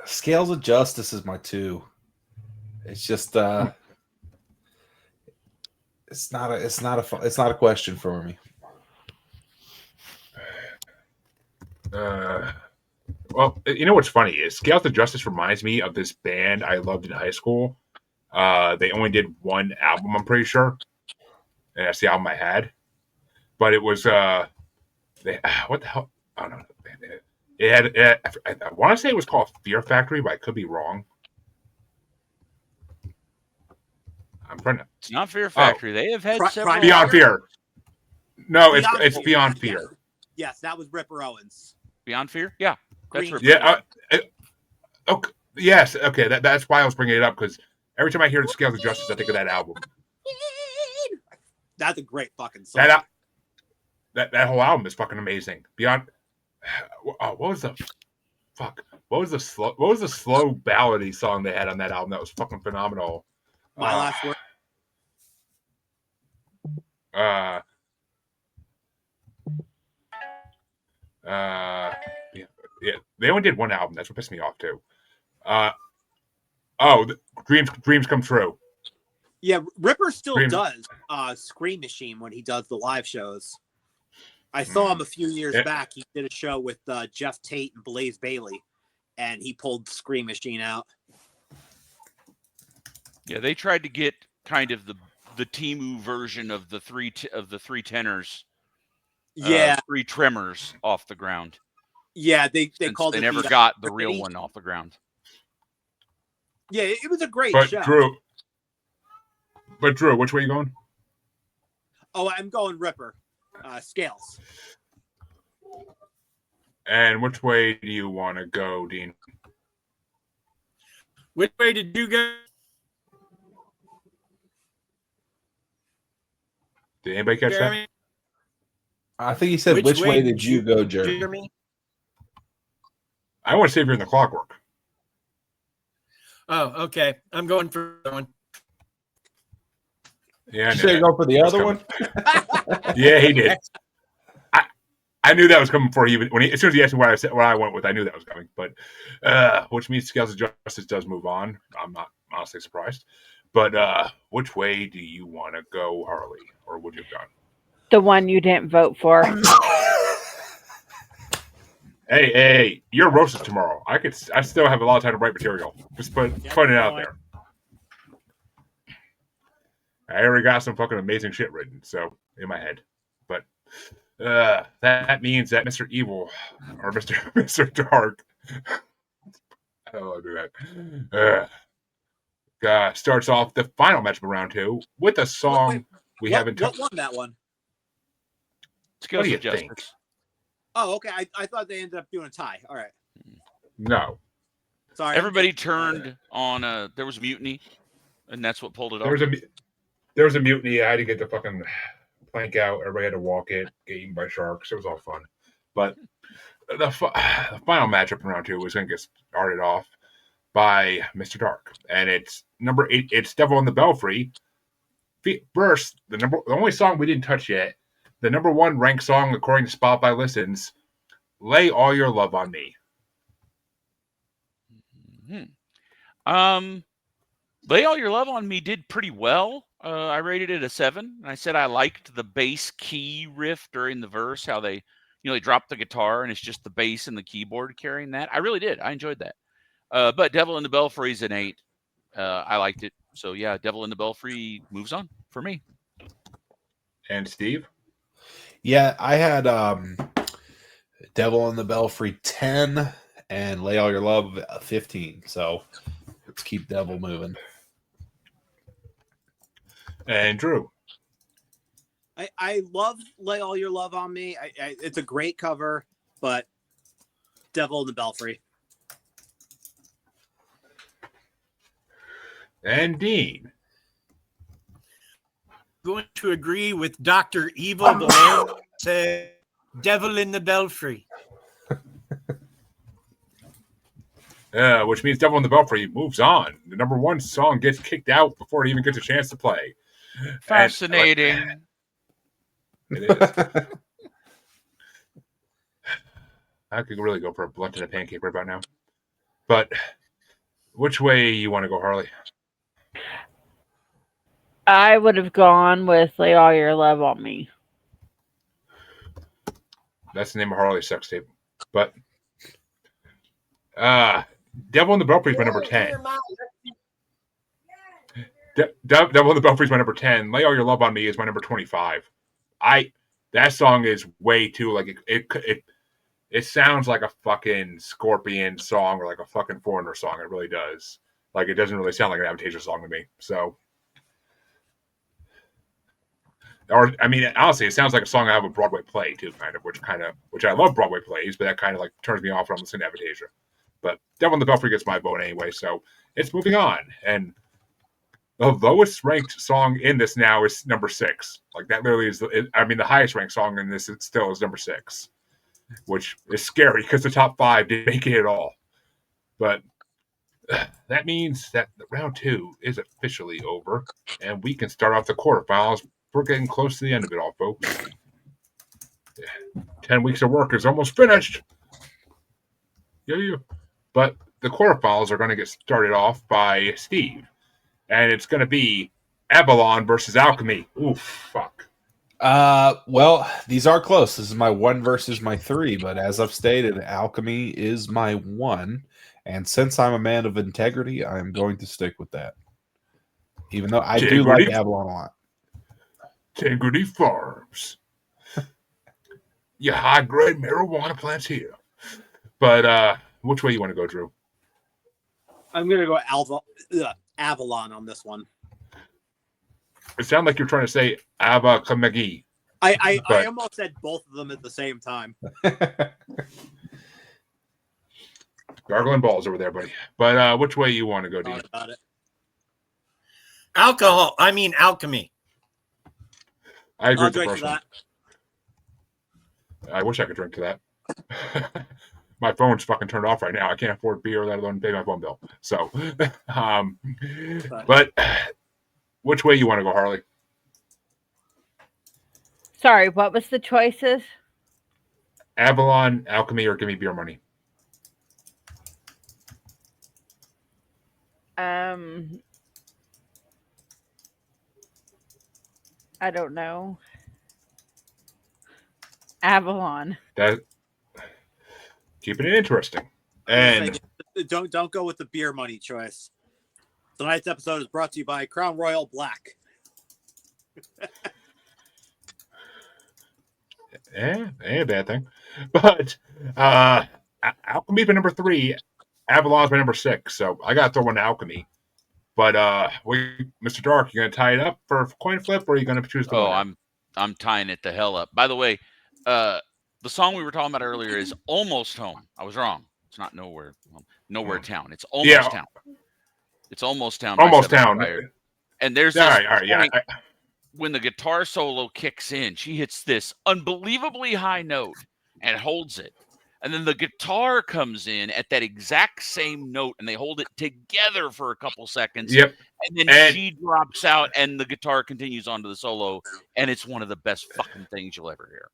Scales of Justice is my 2. It's just it's not a question for me. Well, you know what's funny is Scales of Justice reminds me of this band I loved in high school. They only did one album, I'm pretty sure, and that's the album I had. But it was what the hell? I don't know. It had I want to say it was called Fear Factory, but I could be wrong. I'm trying to. It's not Fear Factory. They have had several. Beyond Fear. No, it's Beyond Fear. Yes, that was Ripper Owens. Beyond Fear? Yeah. That's Ripper. Yeah. Okay. Yes. Okay. That's why I was bringing it up, because every time I hear the Scales of Justice, I think of that album. That's a great fucking song. That whole album is fucking amazing. Beyond. What was the slow ballady song they had on that album that was fucking phenomenal? My Last Word. Yeah, they only did one album. That's what pissed me off too. Dreams Come True. Yeah, Ripper still does Scream Machine when he does the live shows. I saw him a few years back. He did a show with Jeff Tate and Blaze Bailey, and he pulled Scream Machine out. Yeah, they tried to get kind of the Timu version of the three tenors. Yeah, 3 tremors off the ground. Yeah, they called they it. They never got the real one off the ground. Yeah, it was a great show. Drew, which way are you going? Oh, I'm going Ripper. Scales. And which way do you want to go, Dean? Which way did you go? Did anybody catch that? I think he said, which way did you go, Jeremy? I want to Savior in the Clockwork. Oh, okay. I'm going for that one. Yeah, Did you go for the other one? Yeah, he did. I knew that was coming before as soon as he asked me what I went with, I knew that was coming. But which means Scales of Justice does move on. I'm not honestly surprised. But which way do you want to go, Harley, or would you have gone? The one you didn't vote for. Hey, you're roasted tomorrow. I still have a lot of time to write material. Just putting it out there. I already got some fucking amazing shit written, so in my head. But that means that Mr. Evil or Mr. Dark. I don't want to do that. Starts off the final match of round 2 with a song we haven't touched. What won that one? What do you think? Oh, okay. I thought they ended up doing a tie. All right. No. Sorry. Everybody turned on there was mutiny, and that's what pulled it off. There was a mutiny. I had to get the fucking plank out. Everybody had to walk it, get eaten by sharks. It was all fun. But the final matchup in round 2 was going to get started off by Mr. Dark. And it's number 8. It's Devil in the Belfry. Verse, the only song we didn't touch yet, the number 1 ranked song according to Spotify listens, Lay All Your Love on Me. Lay All Your Love on Me did pretty well. I rated it a 7. I said I liked the bass key riff during the verse, how they drop the guitar and it's just the bass and the keyboard carrying that. I really did. I enjoyed that. But Devil in the Belfry is an 8. I liked it. So yeah, Devil in the Belfry moves on for me. And Steve? Yeah, I had Devil in the Belfry 10 and Lay All Your Love 15. So let's keep Devil moving. And Drew? I love Lay All Your Love on Me. It's a great cover, but Devil in the Belfry. And Dean? Going to agree with Dr. Evil, the man said Devil in the Belfry. Which means Devil in the Belfry moves on. The number 1 song gets kicked out before it even gets a chance to play. Fascinating. It is. I could really go for a blunt and a pancake right about now. But which way you want to go, Harley? I would have gone with Lay All Your Love on Me. That's the name of Harley's sex tape. But Devil in the Belfry is my number 10. Devil in the Belfry is my number 10. Lay All Your Love on Me is my number 25. That song is way too like it sounds like a fucking Scorpion song or like a fucking Foreigner song. It really does. Like it doesn't really sound like an Avantasia song to me. So, or I mean, honestly, it sounds like a song I have a Broadway play too, which I love Broadway plays, but that kind of like turns me off when I'm listening to Avantasia. But Devil in the Belfry gets my vote anyway, so it's moving on. And the lowest ranked song in this now is number 6. Like that literally is the highest ranked song in this still is number 6, which is scary because the top 5 didn't make it at all. But that means that round 2 is officially over, and we can start off the quarterfinals. We're getting close to the end of it all, folks. 10 weeks of work is almost finished. Yeah. But the quarterfinals are going to get started off by Steve. And it's going to be Avalon versus Alchemy. Oof, fuck. Well, these are close. This is my 1 versus my 3, but as I've stated, Alchemy is my 1. And since I'm a man of integrity, I'm going to stick with that. Even though I do like Avalon a lot. Integrity Farms. You high-grade marijuana plants here. But which way you want to go, Drew? I'm going to go Avalon on this one. It sounded like you're trying to say Ava Kamagi. I almost said both of them at the same time. Gargling balls over there, buddy. But which way you want to go, Dean? About it. Alchemy. I agree I'll with the drink first to one. that. I wish I could drink to that. My phone's fucking turned off right now. I can't afford beer, let alone pay my phone bill. So, but which way you want to go, Harley? Sorry, what was the choices? Avalon, Alchemy, or Give Me Beer Money? I don't know. Avalon. That keeping it interesting. And don't go with the beer money choice. Tonight's episode is brought to you by Crown Royal Black. A bad thing. But Alchemy by number 3, Avalon's by number 6. So I got to throw one to Alchemy. But Mr. Dark, you gonna tie it up for a coin flip, or are you gonna choose the Oh, winner? I'm tying it the hell up. By the way, the song we were talking about earlier is Almost Home. I was wrong. It's not Nowhere. Nowhere Town. It's Almost Town. It's Almost Town. Almost Town. And there's all this right, point when the guitar solo kicks in, she hits this unbelievably high note and holds it. And then the guitar comes in at that exact same note, and they hold it together for a couple seconds. Yep. And then she drops out, and the guitar continues on to the solo, and it's one of the best fucking things you'll ever hear.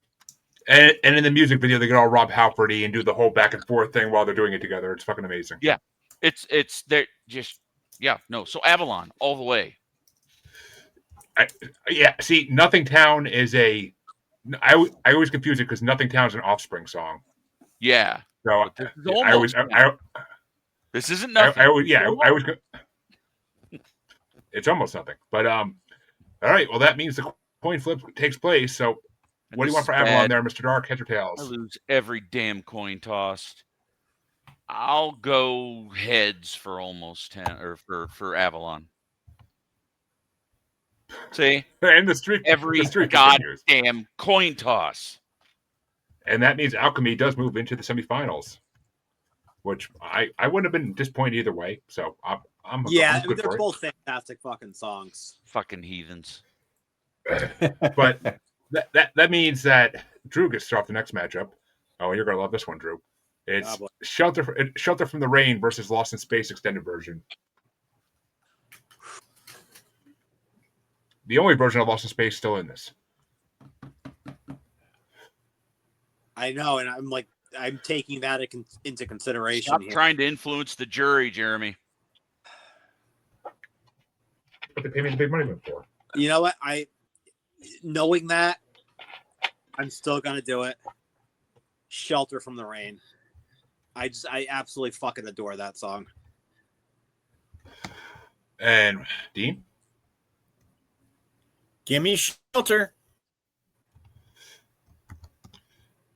And in the music video, they get all Rob Halfordy and do the whole back and forth thing while they're doing it together. It's fucking amazing. Yeah. They're just, yeah, no. So Avalon, all the way. See, Nothing Town is I always confuse it because Nothing Town is an Offspring song. Yeah. So this isn't nothing. I always it's almost nothing. But all right, well that means the coin flip takes place. So what do you want for Avalon there, Mr. Dark? Heads or tails? I lose every damn coin tossed. I'll go heads for Almost 10 or for Avalon. See? And the streak goddamn coin toss. And that means Alchemy does move into the semifinals, which I wouldn't have been disappointed either way. So I'm good they're for both fantastic fucking songs. Fucking heathens. But that means that Drew gets to start the next matchup. Oh, you're gonna love this one, Drew. It's Shelter from the Rain versus Lost in Space extended version. The only version of Lost in Space still in this. I know, and I'm taking that into consideration. Stop trying to influence the jury, Jeremy. What they pay me the big money for? You know what? Knowing that, I'm still gonna do it. Shelter from the Rain. I absolutely fucking adore that song. And Dean? Gimme Shelter.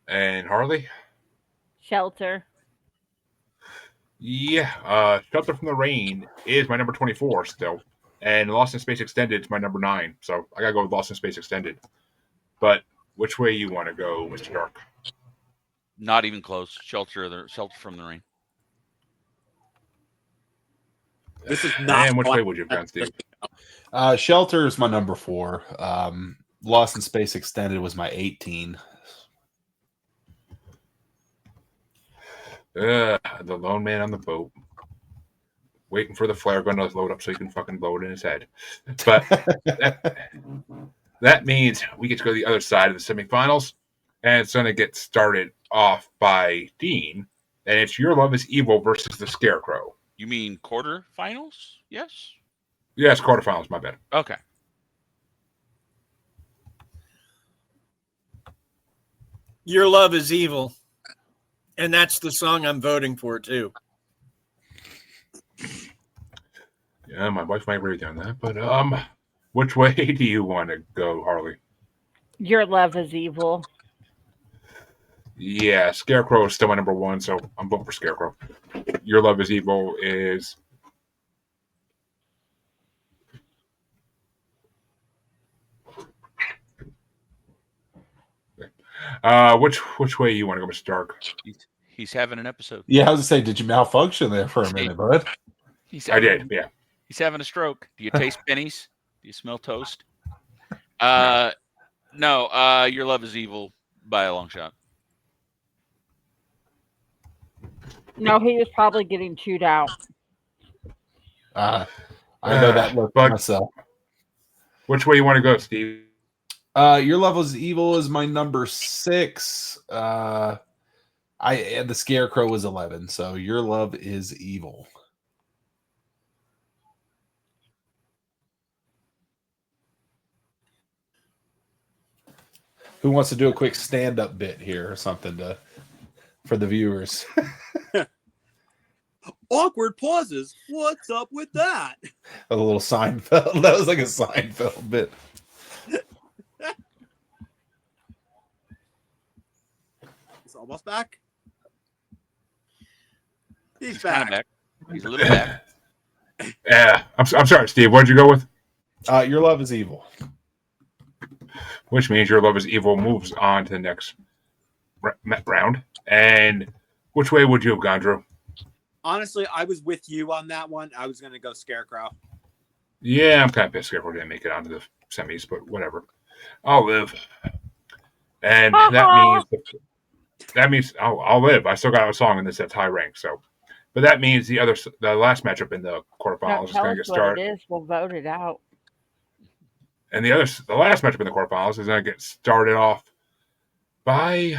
And Harley? Shelter. Yeah, Shelter from the Rain is my number 24 still. And Lost in Space Extended is my number 9. So I gotta go with Lost in Space Extended. But which way you want to go, Mr. Dark? Not even close. Shelter from the Rain. This is not. And which way would you have gone, Steve? Shelter is my number 4. Lost in Space Extended was my 18. The lone man on the boat, waiting for the flare gun to load up so he can fucking blow it in his head. But that means we get to go to the other side of the semifinals, and it's going to get started off by Dean, and it's Your Love is Evil versus the Scarecrow. You mean quarterfinals? Yes? Yes, quarterfinals, my bad. Okay. Your Love is Evil. And that's the song I'm voting for, too. Yeah, my wife might agree with you on that, but which way do you want to go, Harley? Your Love is Evil. Yeah, Scarecrow is still my number 1, so I'm voting for Scarecrow. Your Love is Evil is... Which way you want to go, Mr. Dark? He's having an episode. Yeah, I was going to say, did you malfunction there for a minute, bud? I did, yeah. He's having a stroke. Do you taste pennies? Do you smell toast? No, Your Love is Evil by a long shot. No, he was probably getting chewed out. I know that look myself. Which way you want to go, Steve? Your Love is Evil is my number 6. The Scarecrow was 11, so Your Love is Evil. Who wants to do a quick stand-up bit here or something for the viewers? Awkward pauses. What's up with that? A little Seinfeld. That was like a Seinfeld bit. He's almost back. He's kind of back. back. He's a little back. Yeah, I'm sorry, Steve. What did you go with? Your Love is Evil. Which means Your Love is Evil moves on to the next round. And which way would you have gone, Drew? Honestly, I was with you on that one. I was going to go Scarecrow. Yeah, I'm kind of pissed Scarecrow didn't make it onto the semis, but whatever. I'll live. And that means I'll live. I still got a song in this that's high rank, so. But that means the last matchup in the quarterfinals is Tell going to us get what started. it is. We'll vote it out. And the last matchup in the quarterfinals is going to get started off by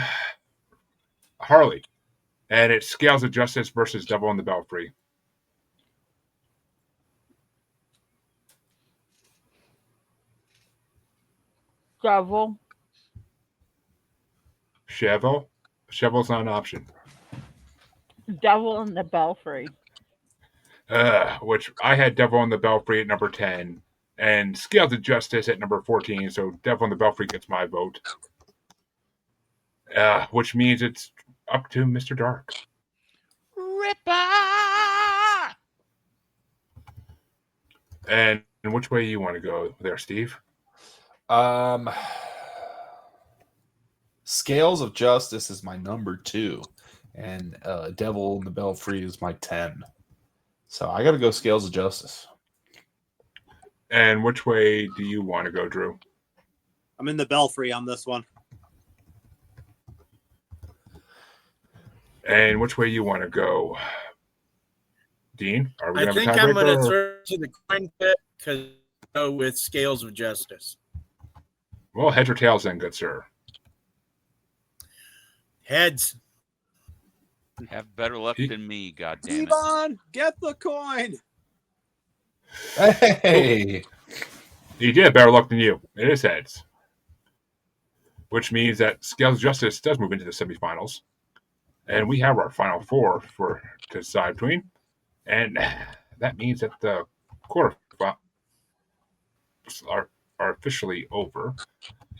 Harley. And it's Scales of Justice versus Devil in the Belfry. Devil. Chevel's not an option. Devil in the Belfry. Which I had Devil in the Belfry at number 10 and Scales of Justice at number 14. So Devil in the Belfry gets my vote. Which means it's up to Mr. Dark. Ripper! And which way you want to go there, Steve? Scales of Justice is my number 2, and Devil in the Belfry is my 10. So I got to go Scales of Justice. And which way do you want to go, Drew? I'm in the Belfry on this one. And which way you want to go, Dean? Are we I going to think have a I'm going to tiebreaker? throw it to the coin pit because go with Scales of Justice. Well, heads or tails then, good sir. Heads. Have better luck than me, goddammit. Devon, get the coin. Hey! He did better luck than you. It is heads. Which means that Scales of Justice does move into the semifinals. And we have our final four to decide between. And that means that the quarterfinals are officially over.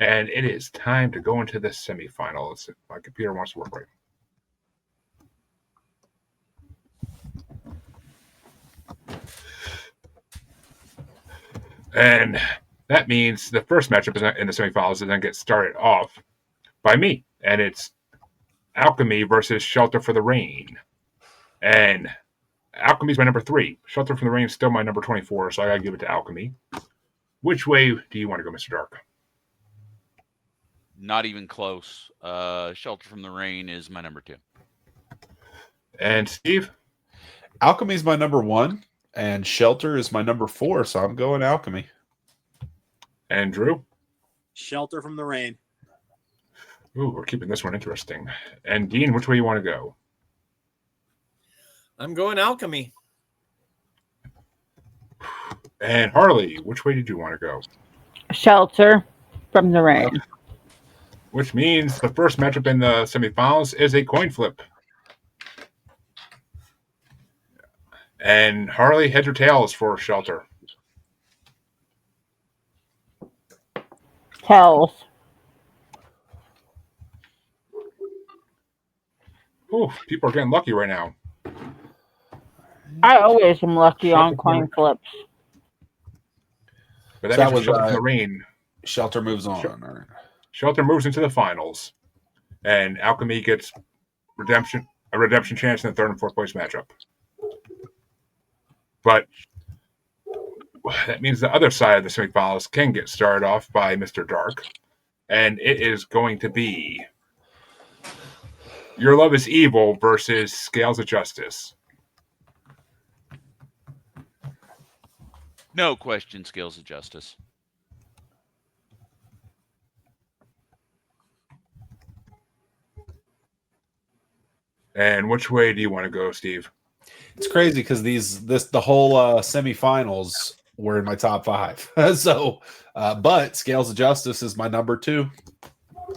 And it is time to go into the semifinals. My computer wants to work right. And that means the first matchup in the semifinals is then get started off by me. And it's Alchemy versus Shelter for the Rain. And Alchemy's my number 3. Shelter from the Rain is still my number 24, so I gotta give it to Alchemy. Which way do you want to go, Mr. Dark? Not even close. Shelter from the Rain is my number 2. And Steve? Alchemy's my number 1, and Shelter is my number 4, so I'm going Alchemy. And Drew? Shelter from the Rain. Ooh, we're keeping this one interesting. And Dean, which way you want to go? I'm going Alchemy. And Harley, which way did you want to go? Shelter from the Rain. Which means the first matchup in the semifinals is a coin flip. And Harley, heads or tails for Shelter? Tails. Ooh, people are getting lucky right now. I always am lucky on coin flips. But that So that means was, Shelter from the Rain. Shelter moves on. Sure. All right. Shelter moves into the finals. And Alchemy gets a redemption chance in the third and fourth place matchup. But that means the other side of the semifinals can get started off by Mr. Dark. And it is going to be Your Love is Evil versus Scales of Justice. No question, Scales of Justice. And which way do you want to go, Steve? It's crazy because the whole semifinals were in my top 5. So, but Scales of Justice is my number 2,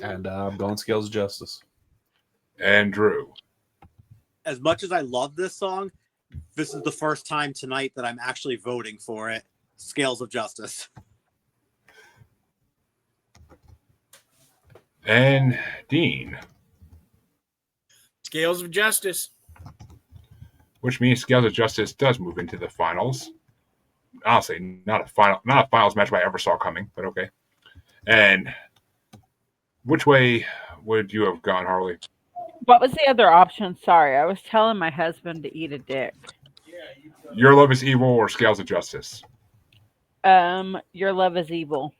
and I'm going Scales of Justice. And Drew. As much as I love this song, this is the first time tonight that I'm actually voting for it. Scales of Justice. And Dean. Scales of Justice. Which means Scales of Justice does move into the finals. Honestly, not a finals match I ever saw coming, but okay. And which way would you have gone, Harley? What was the other option? Sorry, I was telling my husband to eat a dick. Your Love is Evil or Scales of Justice? Your love is evil.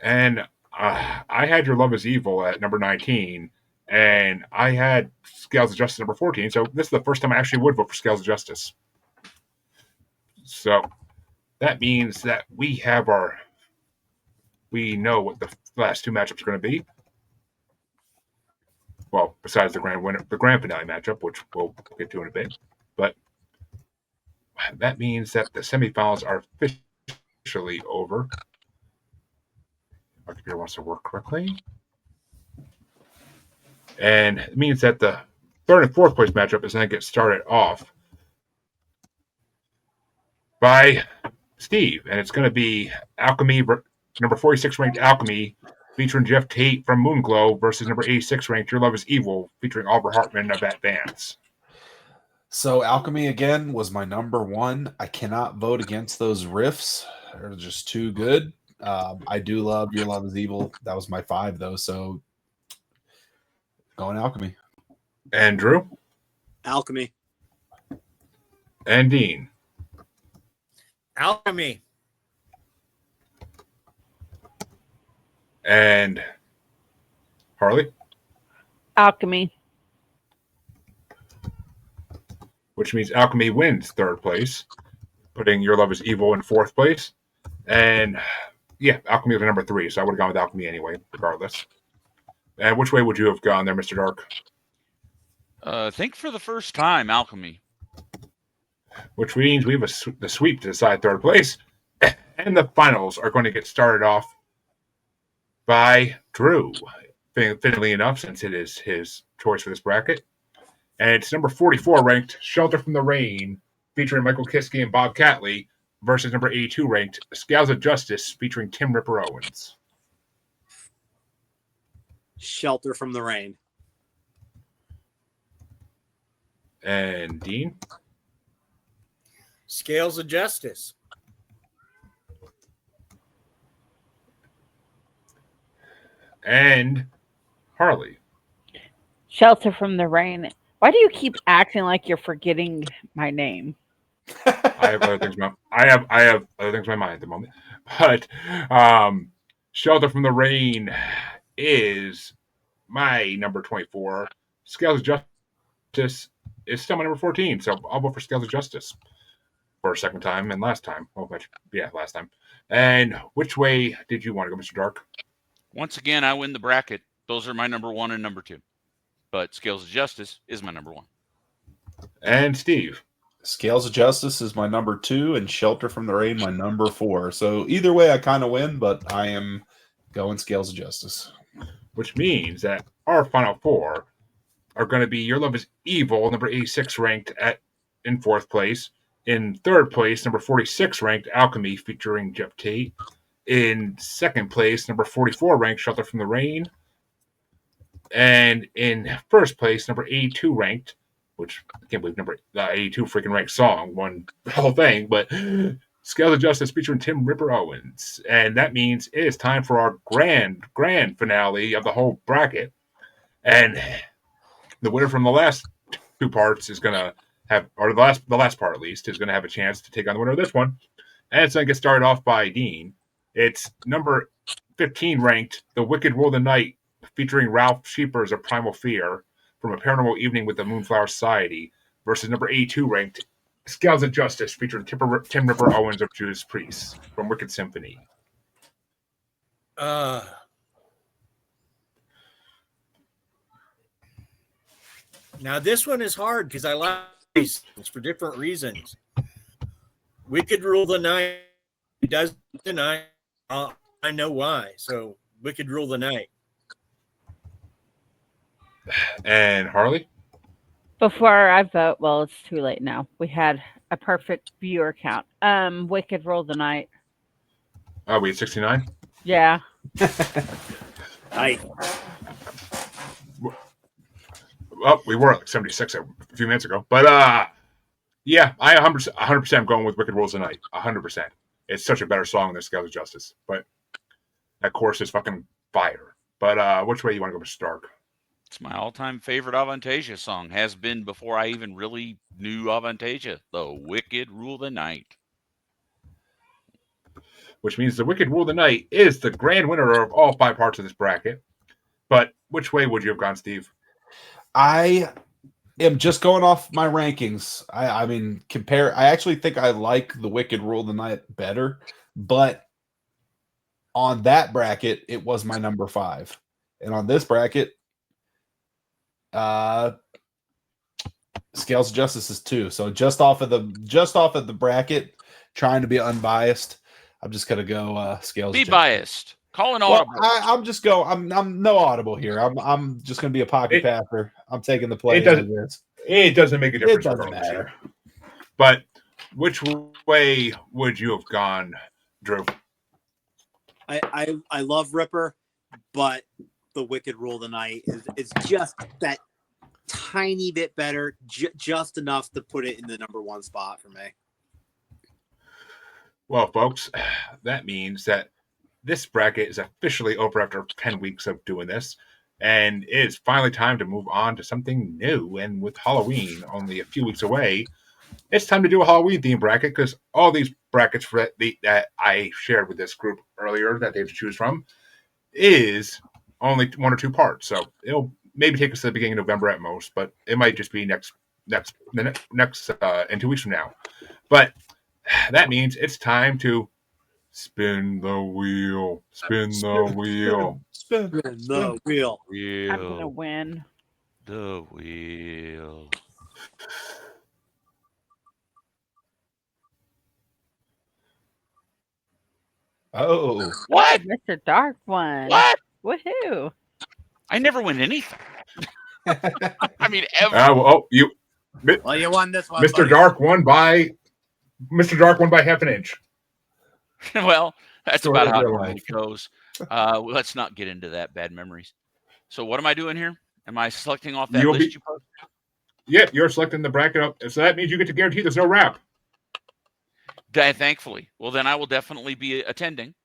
And I had Your Love is Evil at number 19, and I had Scales of Justice number 14. So this is the first time I actually would vote for Scales of Justice. So that means that we know what the last two matchups are going to be. Well, besides the grand finale matchup, which we'll get to in a bit. But that means that the semifinals are officially over. My computer wants to work correctly. And it means that the third and fourth place matchup is going to get started off by Steve. And it's going to be Alchemy, number 46 ranked Alchemy, featuring Jeff Tate from Moonglow versus number 86 ranked Your Love is Evil, featuring Albert Hartman of Advance. So Alchemy again was my number one. I cannot vote against those riffs. They're just too good. I do love Your Love is Evil. That was my 5 though. So going Alchemy. And Drew? Alchemy. And Dean? Alchemy. And Harley? Alchemy. Which means Alchemy wins third place, putting Your Love is Evil in fourth place. And yeah, Alchemy was number 3, so I would have gone with Alchemy anyway, regardless. And which way would you have gone there, Mr. Dark? I think for the first time, Alchemy. Which means we have the sweep to decide third place. And the finals are going to get started off by Drew, fittingly enough, since it is his choice for this bracket. And it's number 44 ranked Shelter from the Rain, featuring Michael Kiske and Bob Catley, versus number 82 ranked Scales of Justice, featuring Tim Ripper Owens. Shelter from the Rain. And Dean? Scales of Justice. And Harley? Shelter from the Rain. Why do you keep acting like you're forgetting my name? I have other things. I have other things in my mind at the moment, but Shelter from the Rain is my number 24. Scales of Justice is still my number 14, so I'll vote for Scales of Justice for a second time and last time. Oh, last time. And which way did you want to go, Mr. Dark? Once again, I win the bracket. Those are my number 1 and number 2. But Scales of Justice is my number 1. And Steve? Scales of Justice is my number 2, and Shelter from the Rain my number 4. So either way, I kind of win, but I am going Scales of Justice. Which means that our final 4 are going to be Your Love is Evil, number 86 ranked in fourth place. In third place, number 46 ranked Alchemy, featuring Jeff Tate. In second place, number 44 ranked Shelter from the Rain. And in first place, number 82 ranked, which I can't believe number 82 freaking ranked song won the whole thing, but Scales of Justice featuring Tim Ripper Owens. And that means it is time for our grand finale of the whole bracket. And the winner from the last 2 parts is going to have, or the last part at least, is going to have a chance to take on the winner of this one. And it's going to get started off by Dean. It's number 15 ranked, The Wicked Rule of the Night, featuring Ralph Sheepers of Primal Fear from A Paranormal Evening with the Moonflower Society, versus number 82 ranked Scales of Justice, featuring Tim Ripper Owens of Judas Priest from Wicked Symphony. Now this one is hard because I like these for different reasons. Wicked Rule the Night does the night. I know why. So Wicked Rule the Night. And Harley? Before I vote, well, it's too late now. We had a perfect viewer count. Wicked Rule the Night. Oh, we had 69? Yeah. I Well, we were at like 76 a few minutes ago. But yeah, I 100% am going with Wicked Rules of the Night. 100%. It's such a better song than Scales of Justice. But that chorus is fucking fire. But which way you want to go, Mr. Stark? It's my all-time favorite Avantasia song. Has been before I even really knew Avantasia. The Wicked Rule of the Night. Which means the Wicked Rule of the Night is the grand winner of all 5 parts of this bracket. But which way would you have gone, Steve? I am just going off my rankings. I mean, I actually think I like the Wicked Rule of the Night better, but on that bracket, it was my number 5. And on this bracket, Scales of Justice is 2. So just off of the bracket, trying to be unbiased, I'm just gonna go Scales. Be of Justice. Biased. Call an audible. I'm just going. I'm no audible here. I'm just gonna be a pocket passer. I'm taking the play. It doesn't make a difference. It doesn't matter. But which way would you have gone, Drew? I love Ripper, but the Wicked Rule of the Night is just that tiny bit better, just enough to put it in the number 1 spot for me. Well, folks, that means that this bracket is officially over after 10 weeks of doing this, and it is finally time to move on to something new. And with Halloween only a few weeks away, it's time to do a Halloween theme bracket, because all these brackets that I shared with this group earlier that they have to choose from is only 1 or 2 parts. So it'll maybe take us to the beginning of November at most, but it might just be next in 2 weeks from now. But that means it's time to spin the wheel. Spin the wheel. Spin the wheel. I'm gonna win. The wheel. Oh, What? Mr. Dark one. What? Woohoo! I never win anything. I mean, ever. Well, you won this one. Mr. Dark won by half an inch. Well, that's Story about of how it your normally life. goes. Let's not get into that. Bad memories. So what am I doing here? Am I selecting off that list you posted? Yep, you're selecting the bracket up. So that means you get to guarantee there's no rap. Thankfully. Well, then I will definitely be attending.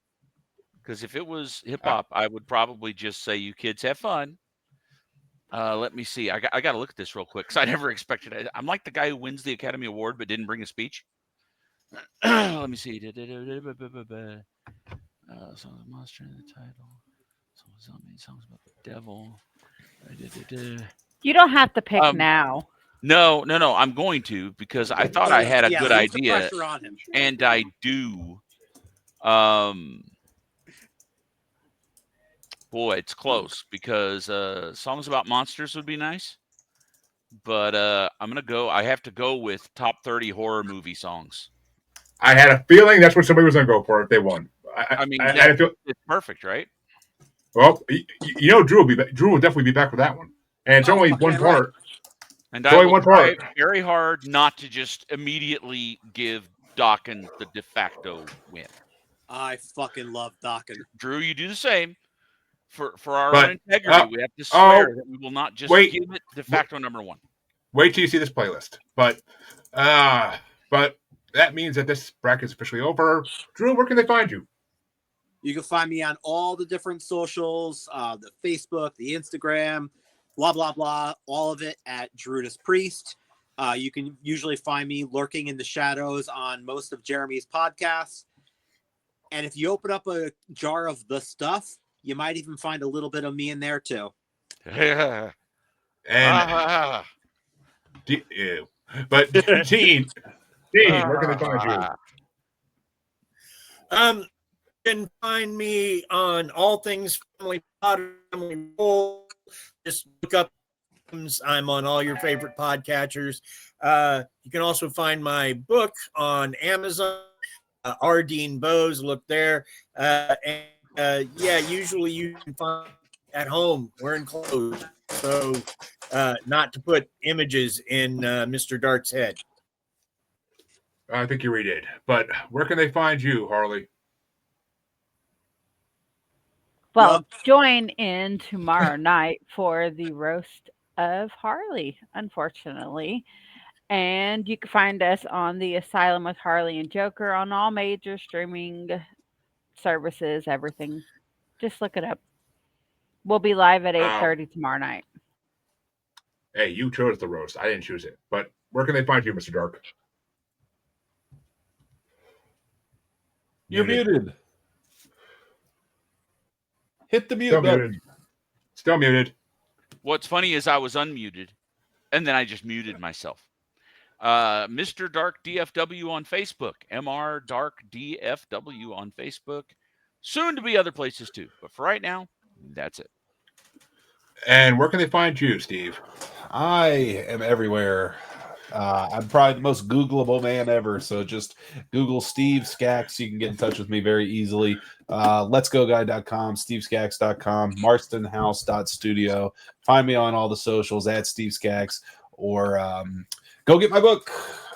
Because if it was hip-hop, I would probably just say, you kids have fun. Let me see. I got to look at this real quick, because I never expected it. I'm like the guy who wins the Academy Award but didn't bring a speech. Let me see. Songs of monster in the title. Songs about the devil. You don't have to pick now. No. I'm going to, because I thought I had a good idea, and I do. Boy, it's close, because songs about monsters would be nice. But I'm gonna go. I have to go with top 30 horror movie songs. I had a feeling that's what somebody was going to go for if they won. I mean, it's perfect, right? Well, Drew will definitely be back with that one, and it's only one part. And I will try very hard not to just immediately give Dokken the de facto win. I fucking love Dokken. Drew, you do the same. For our own integrity, we have to swear that we will not just give it de facto number 1. Wait till you see this playlist. But that means that this bracket is officially over. Drew, where can they find you? You can find me on all the different socials, the Facebook, the Instagram, blah, blah, blah, all of it at Druidus Priest. You can usually find me lurking in the shadows on most of Jeremy's podcasts. And if you open up a jar of the stuff, you might even find a little bit of me in there too. And but Teen, where can they find you? You can find me on all things Family Potter, Family Roll. Just look up. I'm on all your favorite podcatchers. You can also find my book on Amazon. R. Dean Bose, look there. Usually you can find at home wearing clothes, so not to put images in Mr. Dark's head. I think you already did. But where can they find you, Harley? Well, join in tomorrow night for the roast of Harley, unfortunately. And you can find us on the Asylum with Harley and Joker on all major streaming services, everything. Just look it up. We'll be live at Um, 8:30 tomorrow night. hey, you chose the roast. I didn't choose it. But where can they find you, Mr. Dark? You're muted. Hit the mute Still button. muted. Still muted. What's funny is I was unmuted, and then I just muted myself. Mr. Dark DFW on Facebook, Mr. Dark DFW on Facebook. Soon to be other places too, but for right now, that's it. And where can they find you, Steve? I am everywhere. I'm probably the most Googleable man ever. So just Google Steve Skaggs. You can get in touch with me very easily. Let'sGoGuy.com, SteveSkaggs.com, MarstonHouse.studio. Find me on all the socials at Steve Skaggs, or go get my book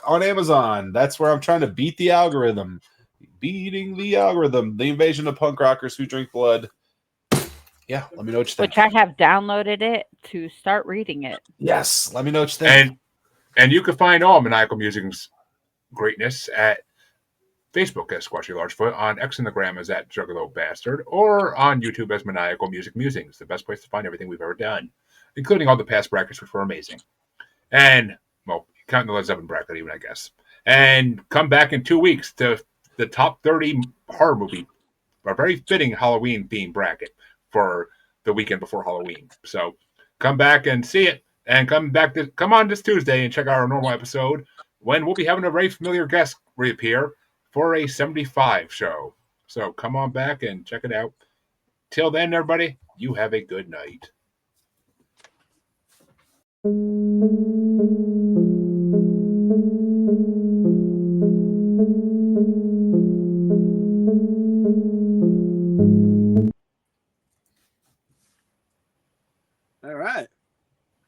on Amazon. That's where I'm trying to beat the algorithm. Beating the algorithm. The Invasion of Punk Rockers Who Drink Blood. Yeah, let me know what you think. Which I have downloaded it to start reading it. Yes, let me know what you think. And you can find all Maniacal Music's greatness at Facebook as Squashy Largefoot, on Instagram as at Juggalo Bastard, or on YouTube as Maniacal Music Musings, the best place to find everything we've ever done, including all the past brackets, which were amazing. And, well, counting the Led Zeppelin bracket even, I guess. And come back in 2 weeks to the top 30 horror movie, a very fitting Halloween-themed bracket for the weekend before Halloween. So come back and see it. And come on this Tuesday and check out our normal episode when we'll be having a very familiar guest reappear for a 75 show. So come on back and check it out. Till then, everybody, you have a good night. All right.